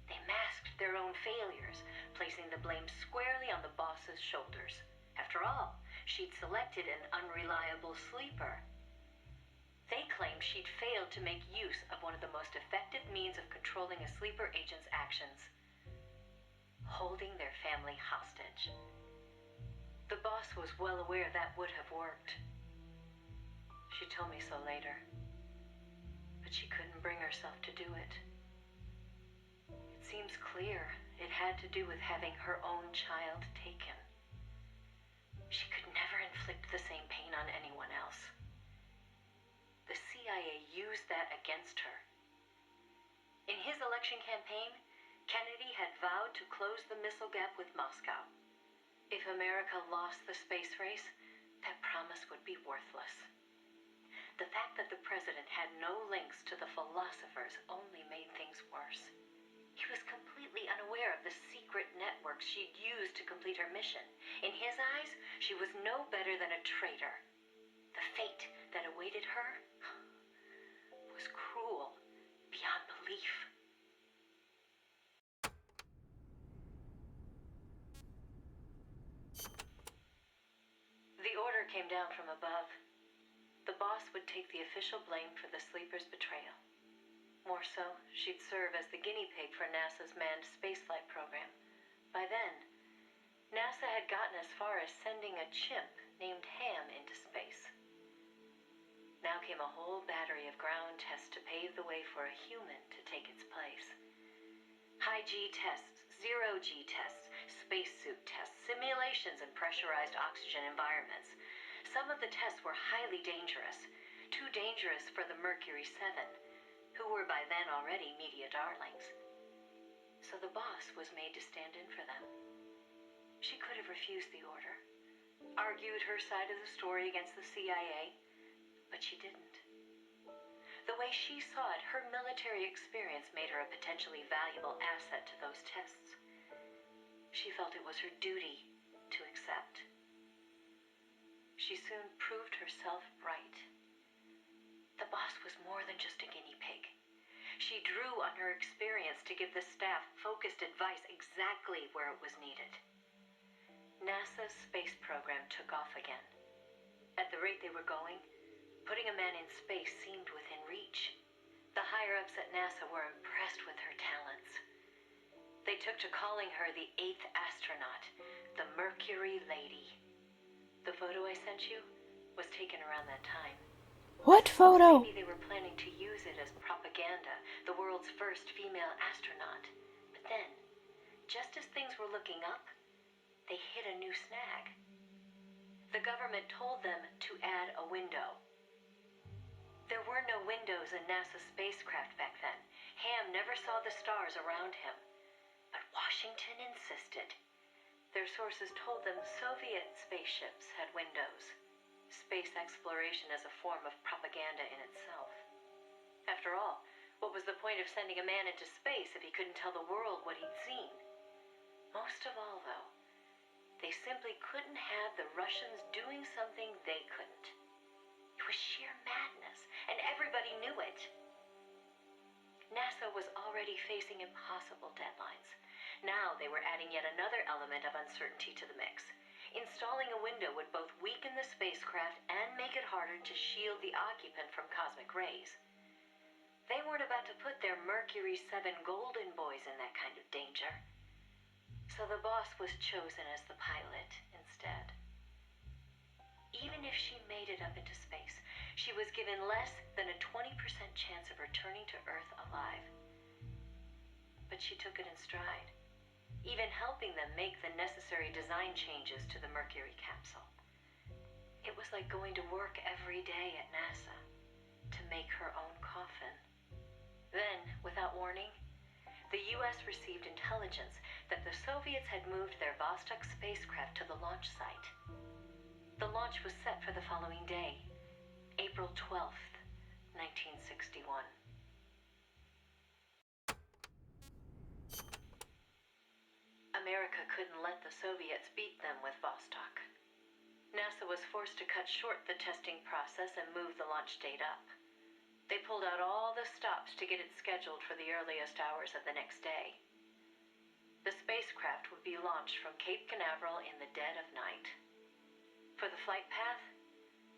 They masked their own failures, placing the blame squarely on the boss's shoulders. After all, she'd selected an unreliable sleeper. They claimed she'd failed to make use of one of the most effective means of controlling a sleeper agent's actions: holding their family hostage. The boss was well aware that would have worked. She told me so later, but she couldn't bring herself to do it. It seems clear it had to do with having her own child taken. She could never inflict the same pain on anyone else. The CIA used that against her. In his election campaign, Kennedy had vowed to close the missile gap with Moscow. If America lost the space race, that promise would be worthless. The fact that the president had no links to the philosophers only made things worse. He was completely unaware of the secret networks she'd used to complete her mission. In his eyes, she was no better than a traitor. The fate that awaited her was cruel beyond belief. The order came down from above. The boss would take the official blame for the sleeper's betrayal. More so, she'd serve as the guinea pig for NASA's manned spaceflight program. By then, NASA had gotten as far as sending a chimp named Ham into space. Now came a whole battery of ground tests to pave the way for a human to take its place. High G tests, zero G tests, spacesuit tests, simulations in pressurized oxygen environments. Some of the tests were highly dangerous, too dangerous for the Mercury 7, who were by then already media darlings. So the boss was made to stand in for them. She could have refused the order, argued her side of the story against the CIA, but she didn't. The way she saw it, her military experience made her a potentially valuable asset to those tests. She felt it was her duty to accept. She soon proved herself right. The boss was more than just a guinea pig. She drew on her experience to give the staff focused advice exactly where it was needed. NASA's space program took off again. At the rate they were going, putting a man in space seemed within reach. The higher-ups at NASA were impressed with her talents. They took to calling her the 8th astronaut, the Mercury Lady. The photo I sent you was taken around that time. What photo? Maybe they were planning to use it as propaganda, the world's first female astronaut. But then, just as things were looking up, they hit a new snag. The government told them to add a window. There were no windows in NASA's spacecraft back then. Ham never saw the stars around him. But Washington insisted. Their sources told them Soviet spaceships had windows. Space exploration as a form of propaganda in itself. After all, what was the point of sending a man into space if he couldn't tell the world what he'd seen? Most of all, though, they simply couldn't have the Russians doing something they couldn't. It was sheer madness, and everybody knew it. NASA was already facing impossible deadlines. Now they were adding yet another element of uncertainty to the mix. Installing a window would both weaken the spacecraft and make it harder to shield the occupant from cosmic rays. They weren't about to put their Mercury 7 golden boys in that kind of danger. So the boss was chosen as the pilot instead. Even if she made it up into space, she was given less than a 20% chance of returning to Earth alive. But she took it in stride, even helping them make the necessary design changes to the Mercury capsule. It was like going to work every day at NASA to make her own coffin. Then, without warning, the US received intelligence that the Soviets had moved their Vostok spacecraft to the launch site. The launch was set for the following day, April 12th, 1961. America couldn't let the Soviets beat them with Vostok. NASA was forced to cut short the testing process and move the launch date up. They pulled out all the stops to get it scheduled for the earliest hours of the next day. The spacecraft would be launched from Cape Canaveral in the dead of night. For the flight path,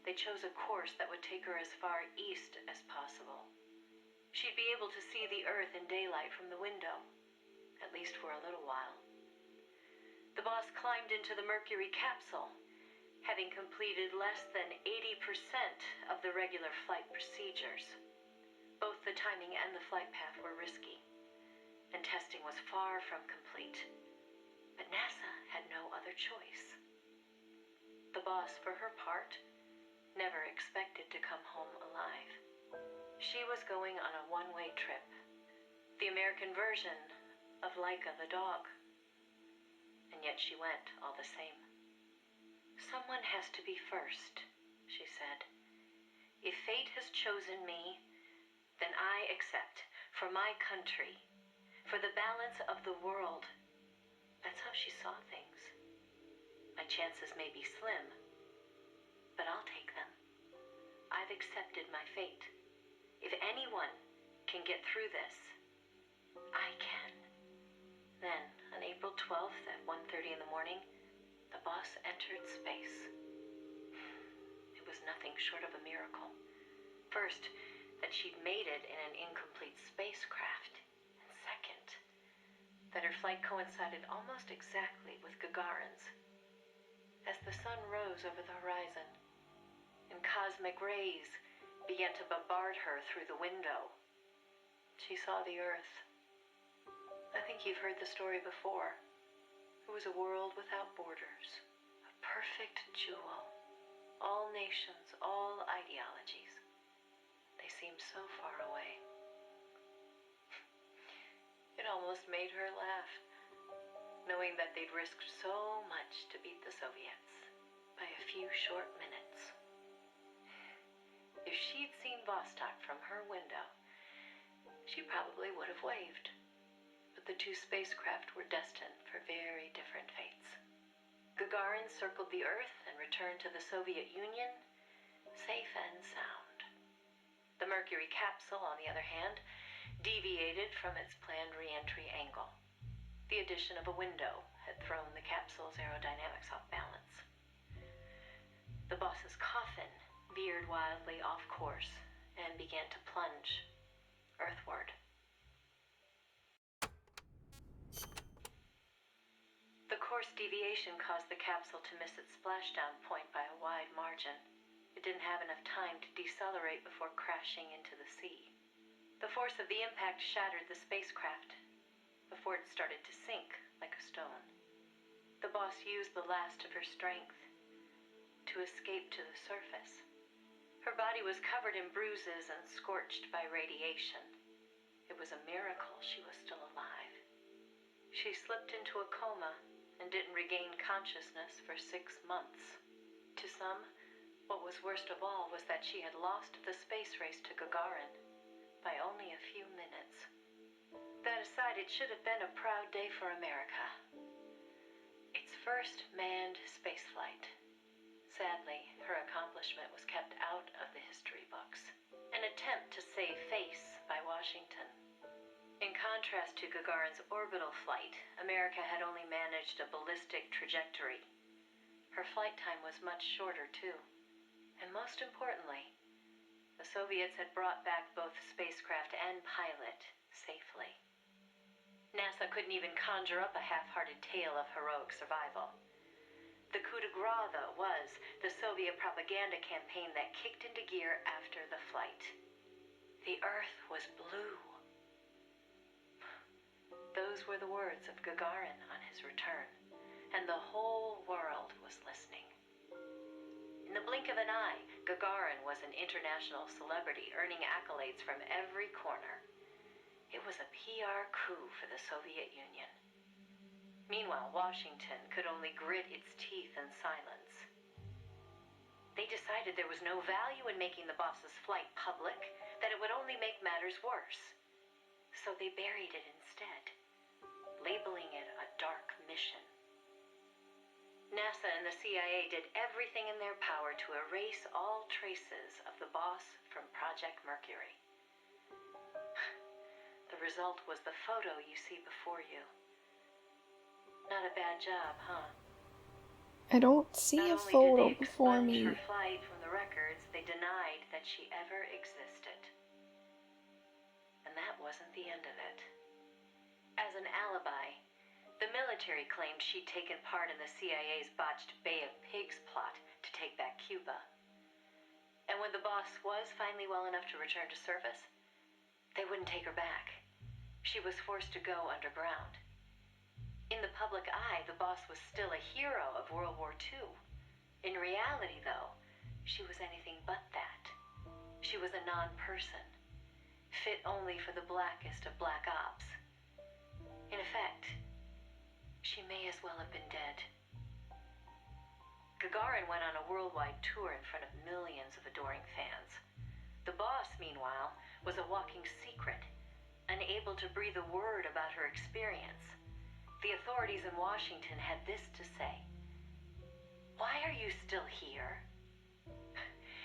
they chose a course that would take her as far east as possible. She'd be able to see the Earth in daylight from the window, at least for a little while. The boss climbed into the Mercury capsule, having completed less than 80% of the regular flight procedures. Both the timing and the flight path were risky, and testing was far from complete. But NASA had no other choice. The boss, for her part, never expected to come home alive. She was going on a one-way trip, The American version of Laika the dog. And yet she went all the same. Someone has to be first, she said. If fate has chosen me, then I accept. For my country, for the balance of the world. That's how she saw things. My chances may be slim, but I'll take them. I've accepted my fate. If anyone can get through this, I can. Then, on April 12th at 1:30 in the morning, the boss entered space. It was nothing short of a miracle. First, that she'd made it in an incomplete spacecraft. And second, that her flight coincided almost exactly with Gagarin's. As the sun rose over the horizon, and cosmic rays began to bombard her through the window, she saw the Earth. I think you've heard the story before. It was a world without borders, a perfect jewel. All nations, all ideologies. They seemed so far away. It almost made her laugh, knowing that they'd risked so much to beat the Soviets by a few short minutes. If she'd seen Vostok from her window, she probably would have waved. But the two spacecraft were destined for very different fates. Gagarin circled the Earth and returned to the Soviet Union, safe and sound. The Mercury capsule, on the other hand, deviated from its planned re-entry angle. The addition of a window had thrown the capsule's aerodynamics off balance. The boss's coffin veered wildly off course and began to plunge earthward. The course deviation caused the capsule to miss its splashdown point by a wide margin. It didn't have enough time to decelerate before crashing into the sea. The force of the impact shattered the spacecraft before it started to sink like a stone. The boss used the last of her strength to escape to the surface. Her body was covered in bruises and scorched by radiation. It was a miracle she was still alive. She slipped into a coma and didn't regain consciousness for 6 months. To some, what was worst of all was that she had lost the space race to Gagarin by only a few minutes. That aside, it should have been a proud day for America. Its first manned spaceflight. Sadly, her accomplishment was kept out of the history books. An attempt to save face by Washington. In contrast to Gagarin's orbital flight, America had only managed a ballistic trajectory. Her flight time was much shorter, too. And most importantly, the Soviets had brought back both spacecraft and pilot safely. NASA couldn't even conjure up a half-hearted tale of heroic survival. The coup de grace, though, was the Soviet propaganda campaign that kicked into gear after the flight. The Earth was blue. Those were the words of Gagarin on his return, and the whole world was listening. In the blink of an eye, Gagarin was an international celebrity, earning accolades from every corner. It was a PR coup for the Soviet Union. Meanwhile, Washington could only grit its teeth in silence. They decided there was no value in making the boss's flight public, that it would only make matters worse. So they buried it instead, labeling it a dark mission. NASA and the CIA did everything in their power to erase all traces of the boss from Project Mercury. The result was the photo you see before you. Not a bad job, huh? I don't see a photo before Not only did they expunge me. her flight from the records, they denied that she ever existed. And that wasn't the end of it. As an alibi, the military claimed she'd taken part in the CIA's botched Bay of Pigs plot to take back Cuba. And when the boss was finally well enough to return to service, they wouldn't take her back. She was forced to go underground. In the public eye, the boss was still a hero of World War II. In reality, though, she was anything but that. She was a non-person. fit only for the blackest of black ops. In effect, she may as well have been dead. Gagarin went on a worldwide tour in front of millions of adoring fans. The boss, meanwhile, was a walking secret, unable to breathe a word about her experience. The authorities in Washington had this to say: "Why are you still here?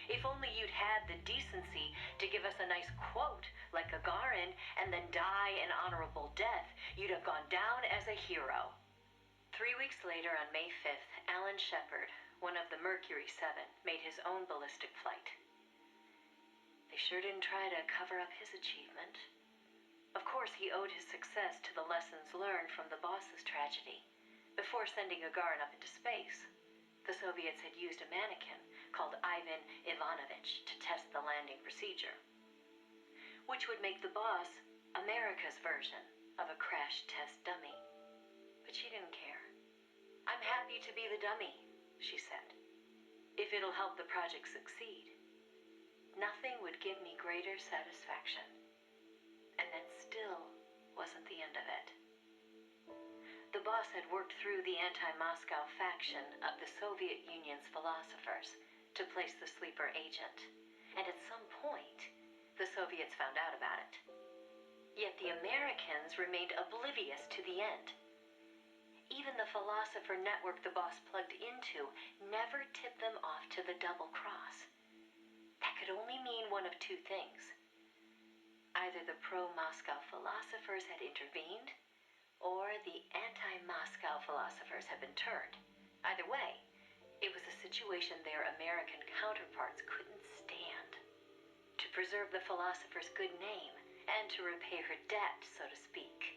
If only you'd had the decency to give us a nice quote like Gagarin and then die an honorable death, you'd have gone down as a hero." 3 weeks later, on May 5th, Alan Shepard, one of the Mercury 7, made his own ballistic flight. They sure didn't try to cover up his achievement. Of course, he owed his success to the lessons learned from the boss's tragedy. Before sending Gagarin up into space, the Soviets had used a mannequin called Ivan Ivanovich to test the landing procedure, which would make the boss America's version of a crash test dummy. But she didn't care. "I'm happy to be the dummy," she said, "if it'll help the project succeed. Nothing would give me greater satisfaction." And that still wasn't the end of it. The boss had worked through the anti-Moscow faction of the Soviet Union's philosophers to place the sleeper agent, and at some point, the Soviets found out about it. Yet the Americans remained oblivious to the end. Even the philosopher network the boss plugged into never tipped them off to the double cross. That could only mean one of two things. Either the pro-Moscow philosophers had intervened, or the anti-Moscow philosophers had been turned. Either way, it was a situation their American counterparts couldn't stand. To preserve the philosopher's good name, and to repay her debt, so to speak,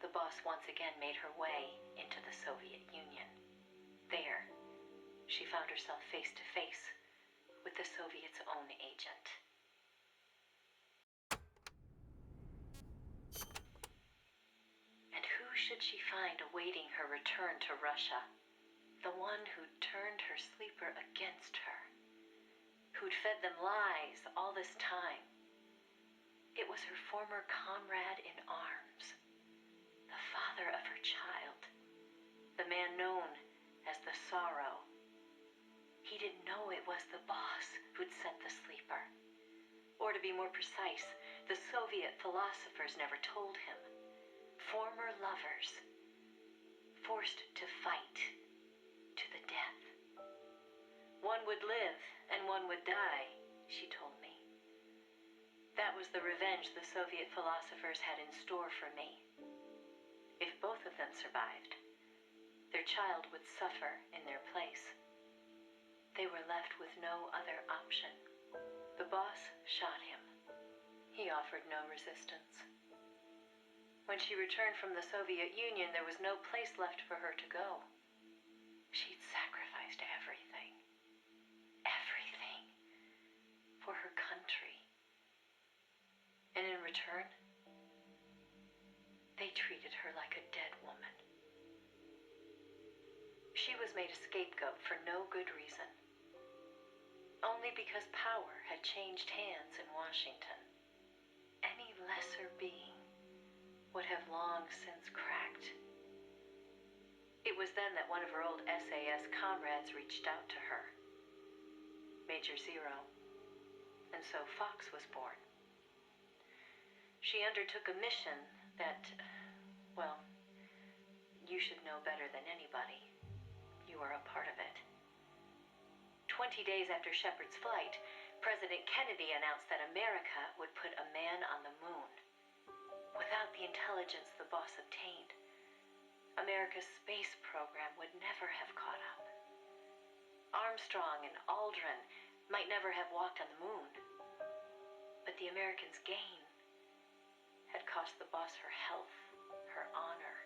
the boss once again made her way into the Soviet Union. There, she found herself face to face with the Soviets' own agent. And who should she find awaiting her return to Russia? The one who'd turned her sleeper against her, who'd fed them lies all this time. It was her former comrade in arms, the father of her child, the man known as the Sorrow. He didn't know it was the boss who'd sent the sleeper. Or to be more precise, the Soviet philosophers never told him. Former lovers, forced to fight to the death. One would live and one would die, she told me. That was the revenge the Soviet philosophers had in store for me. If both of them survived, their child would suffer in their place. They were left with no other option. The boss shot him. He offered no resistance. When she returned from the Soviet Union, there was no place left for her to go. She'd sacrificed everything. Everything. For her country. And in return, they treated her like a dead woman. She was made a scapegoat for no good reason. Only because power had changed hands in Washington. Any lesser being would have long since cracked. It was then that one of her old SAS comrades reached out to her, Major Zero, and so Fox was born. She undertook a mission that, well, you should know better than anybody. You are a part of it. 20 days after Shepard's flight, President Kennedy announced that America would put a man on the moon. Without the intelligence the boss obtained, America's space program would never have caught up. Armstrong and Aldrin might never have walked on the moon, but the Americans' gain had cost the boss her health, her honor,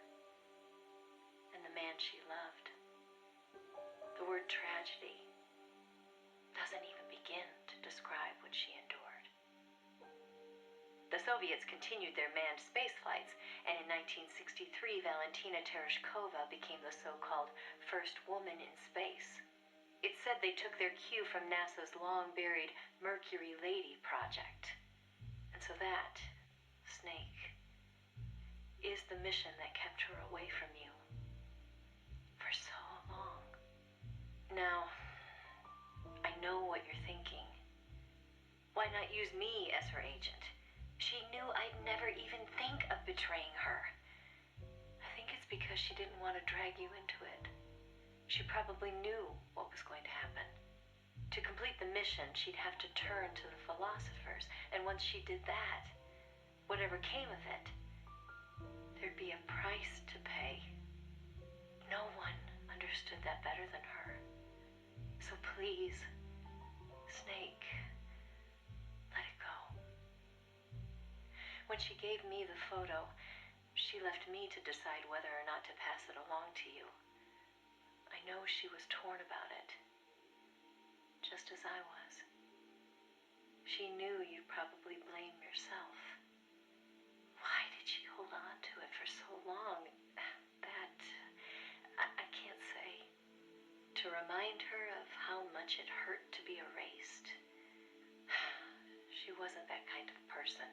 and the man she loved. The word tragedy doesn't even begin to describe what she endured. The Soviets continued their manned space flights, and in 1963, Valentina Tereshkova became the so-called first woman in space. It's said they took their cue from NASA's long-buried Mercury Lady project. And so that, Snake, is the mission that kept her away from you for so long. Now, I know what you're thinking. Why not use me as her agent? She knew I'd never even think of betraying her. I think it's because she didn't want to drag you into it. She probably knew what was going to happen. To complete the mission, she'd have to turn to the philosophers, and once she did that, whatever came of it, there'd be a price to pay. No one understood that better than her. So please, Snake, let it go. When she gave me the photo, she left me to decide whether or not to pass it along to you. I know she was torn about it, just as I was. She knew you'd probably blame yourself. Why did she hold on to it for so long? That, I can't say. To remind her of how much it hurt to be erased. She wasn't that kind of person.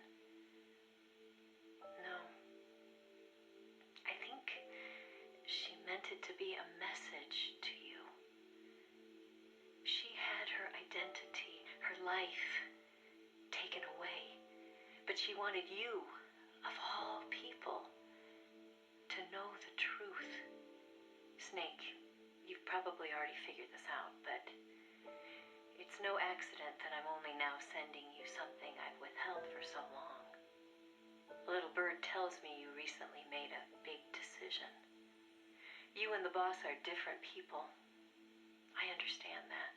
No. I think she meant it to be a message to you. She had her identity, her life, taken away. But she wanted you, of all people, to know the truth. Snake, you've probably already figured this out, but it's no accident that I'm only now sending you something I've withheld for so long. A little bird tells me you recently made a big decision. You and the boss are different people. I understand that.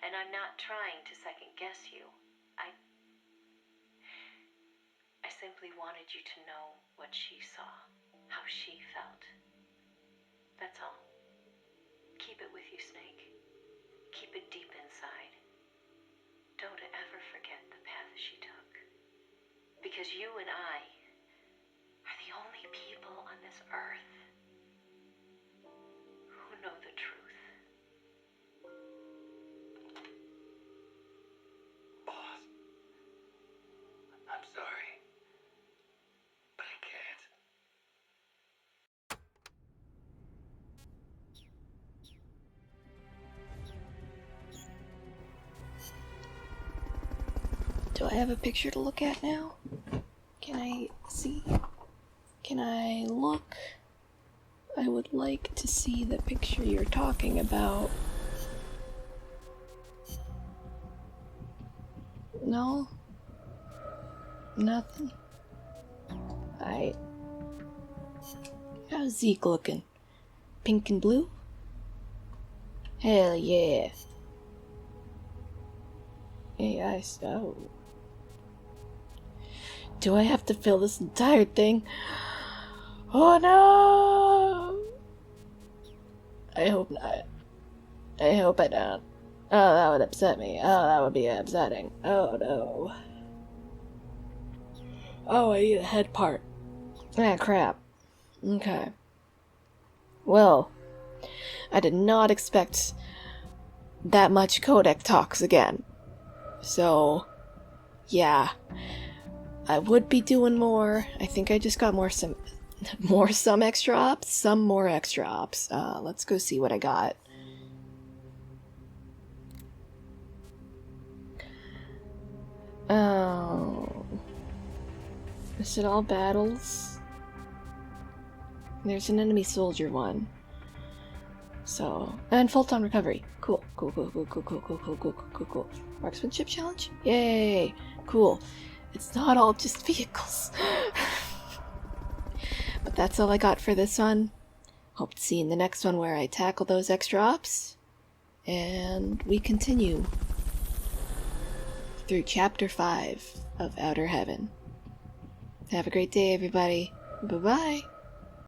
And I'm not trying to second guess you. I simply wanted you to know what she saw, how she felt. That's all. Keep it with you, Snake. Keep it deep inside. Don't ever forget the path she took. Because you and I are the only people on this earth who know the truth. Boss, I'm sorry, but I can't. Do I have a picture to look at now? Can I see? Can I look? I would like to see the picture you're talking about. No? Nothing? Alright. How's Zeke looking? Pink and blue? Hell yeah. Hey, oh. Do I have to fill this entire thing? Oh no! I hope not. I hope I don't. Oh, that would upset me. Oh, that would be upsetting. Oh no. Oh, I need a head part. Ah, crap. Okay. Well, I did not expect that much codec talks again. So, yeah. I would be doing more. I think I just got some extra ops. Some more extra ops. Let's go see what I got. Oh. Is it all battles? There's an enemy soldier one. So, and full-time recovery. Cool. Cool. Marksmanship challenge? Yay! Cool. It's not all just vehicles. But that's all I got for this one. Hope to see you in the next one where I tackle those extra ops. And we continue through Chapter 5 of Outer Heaven. Have a great day, everybody. Bye-bye.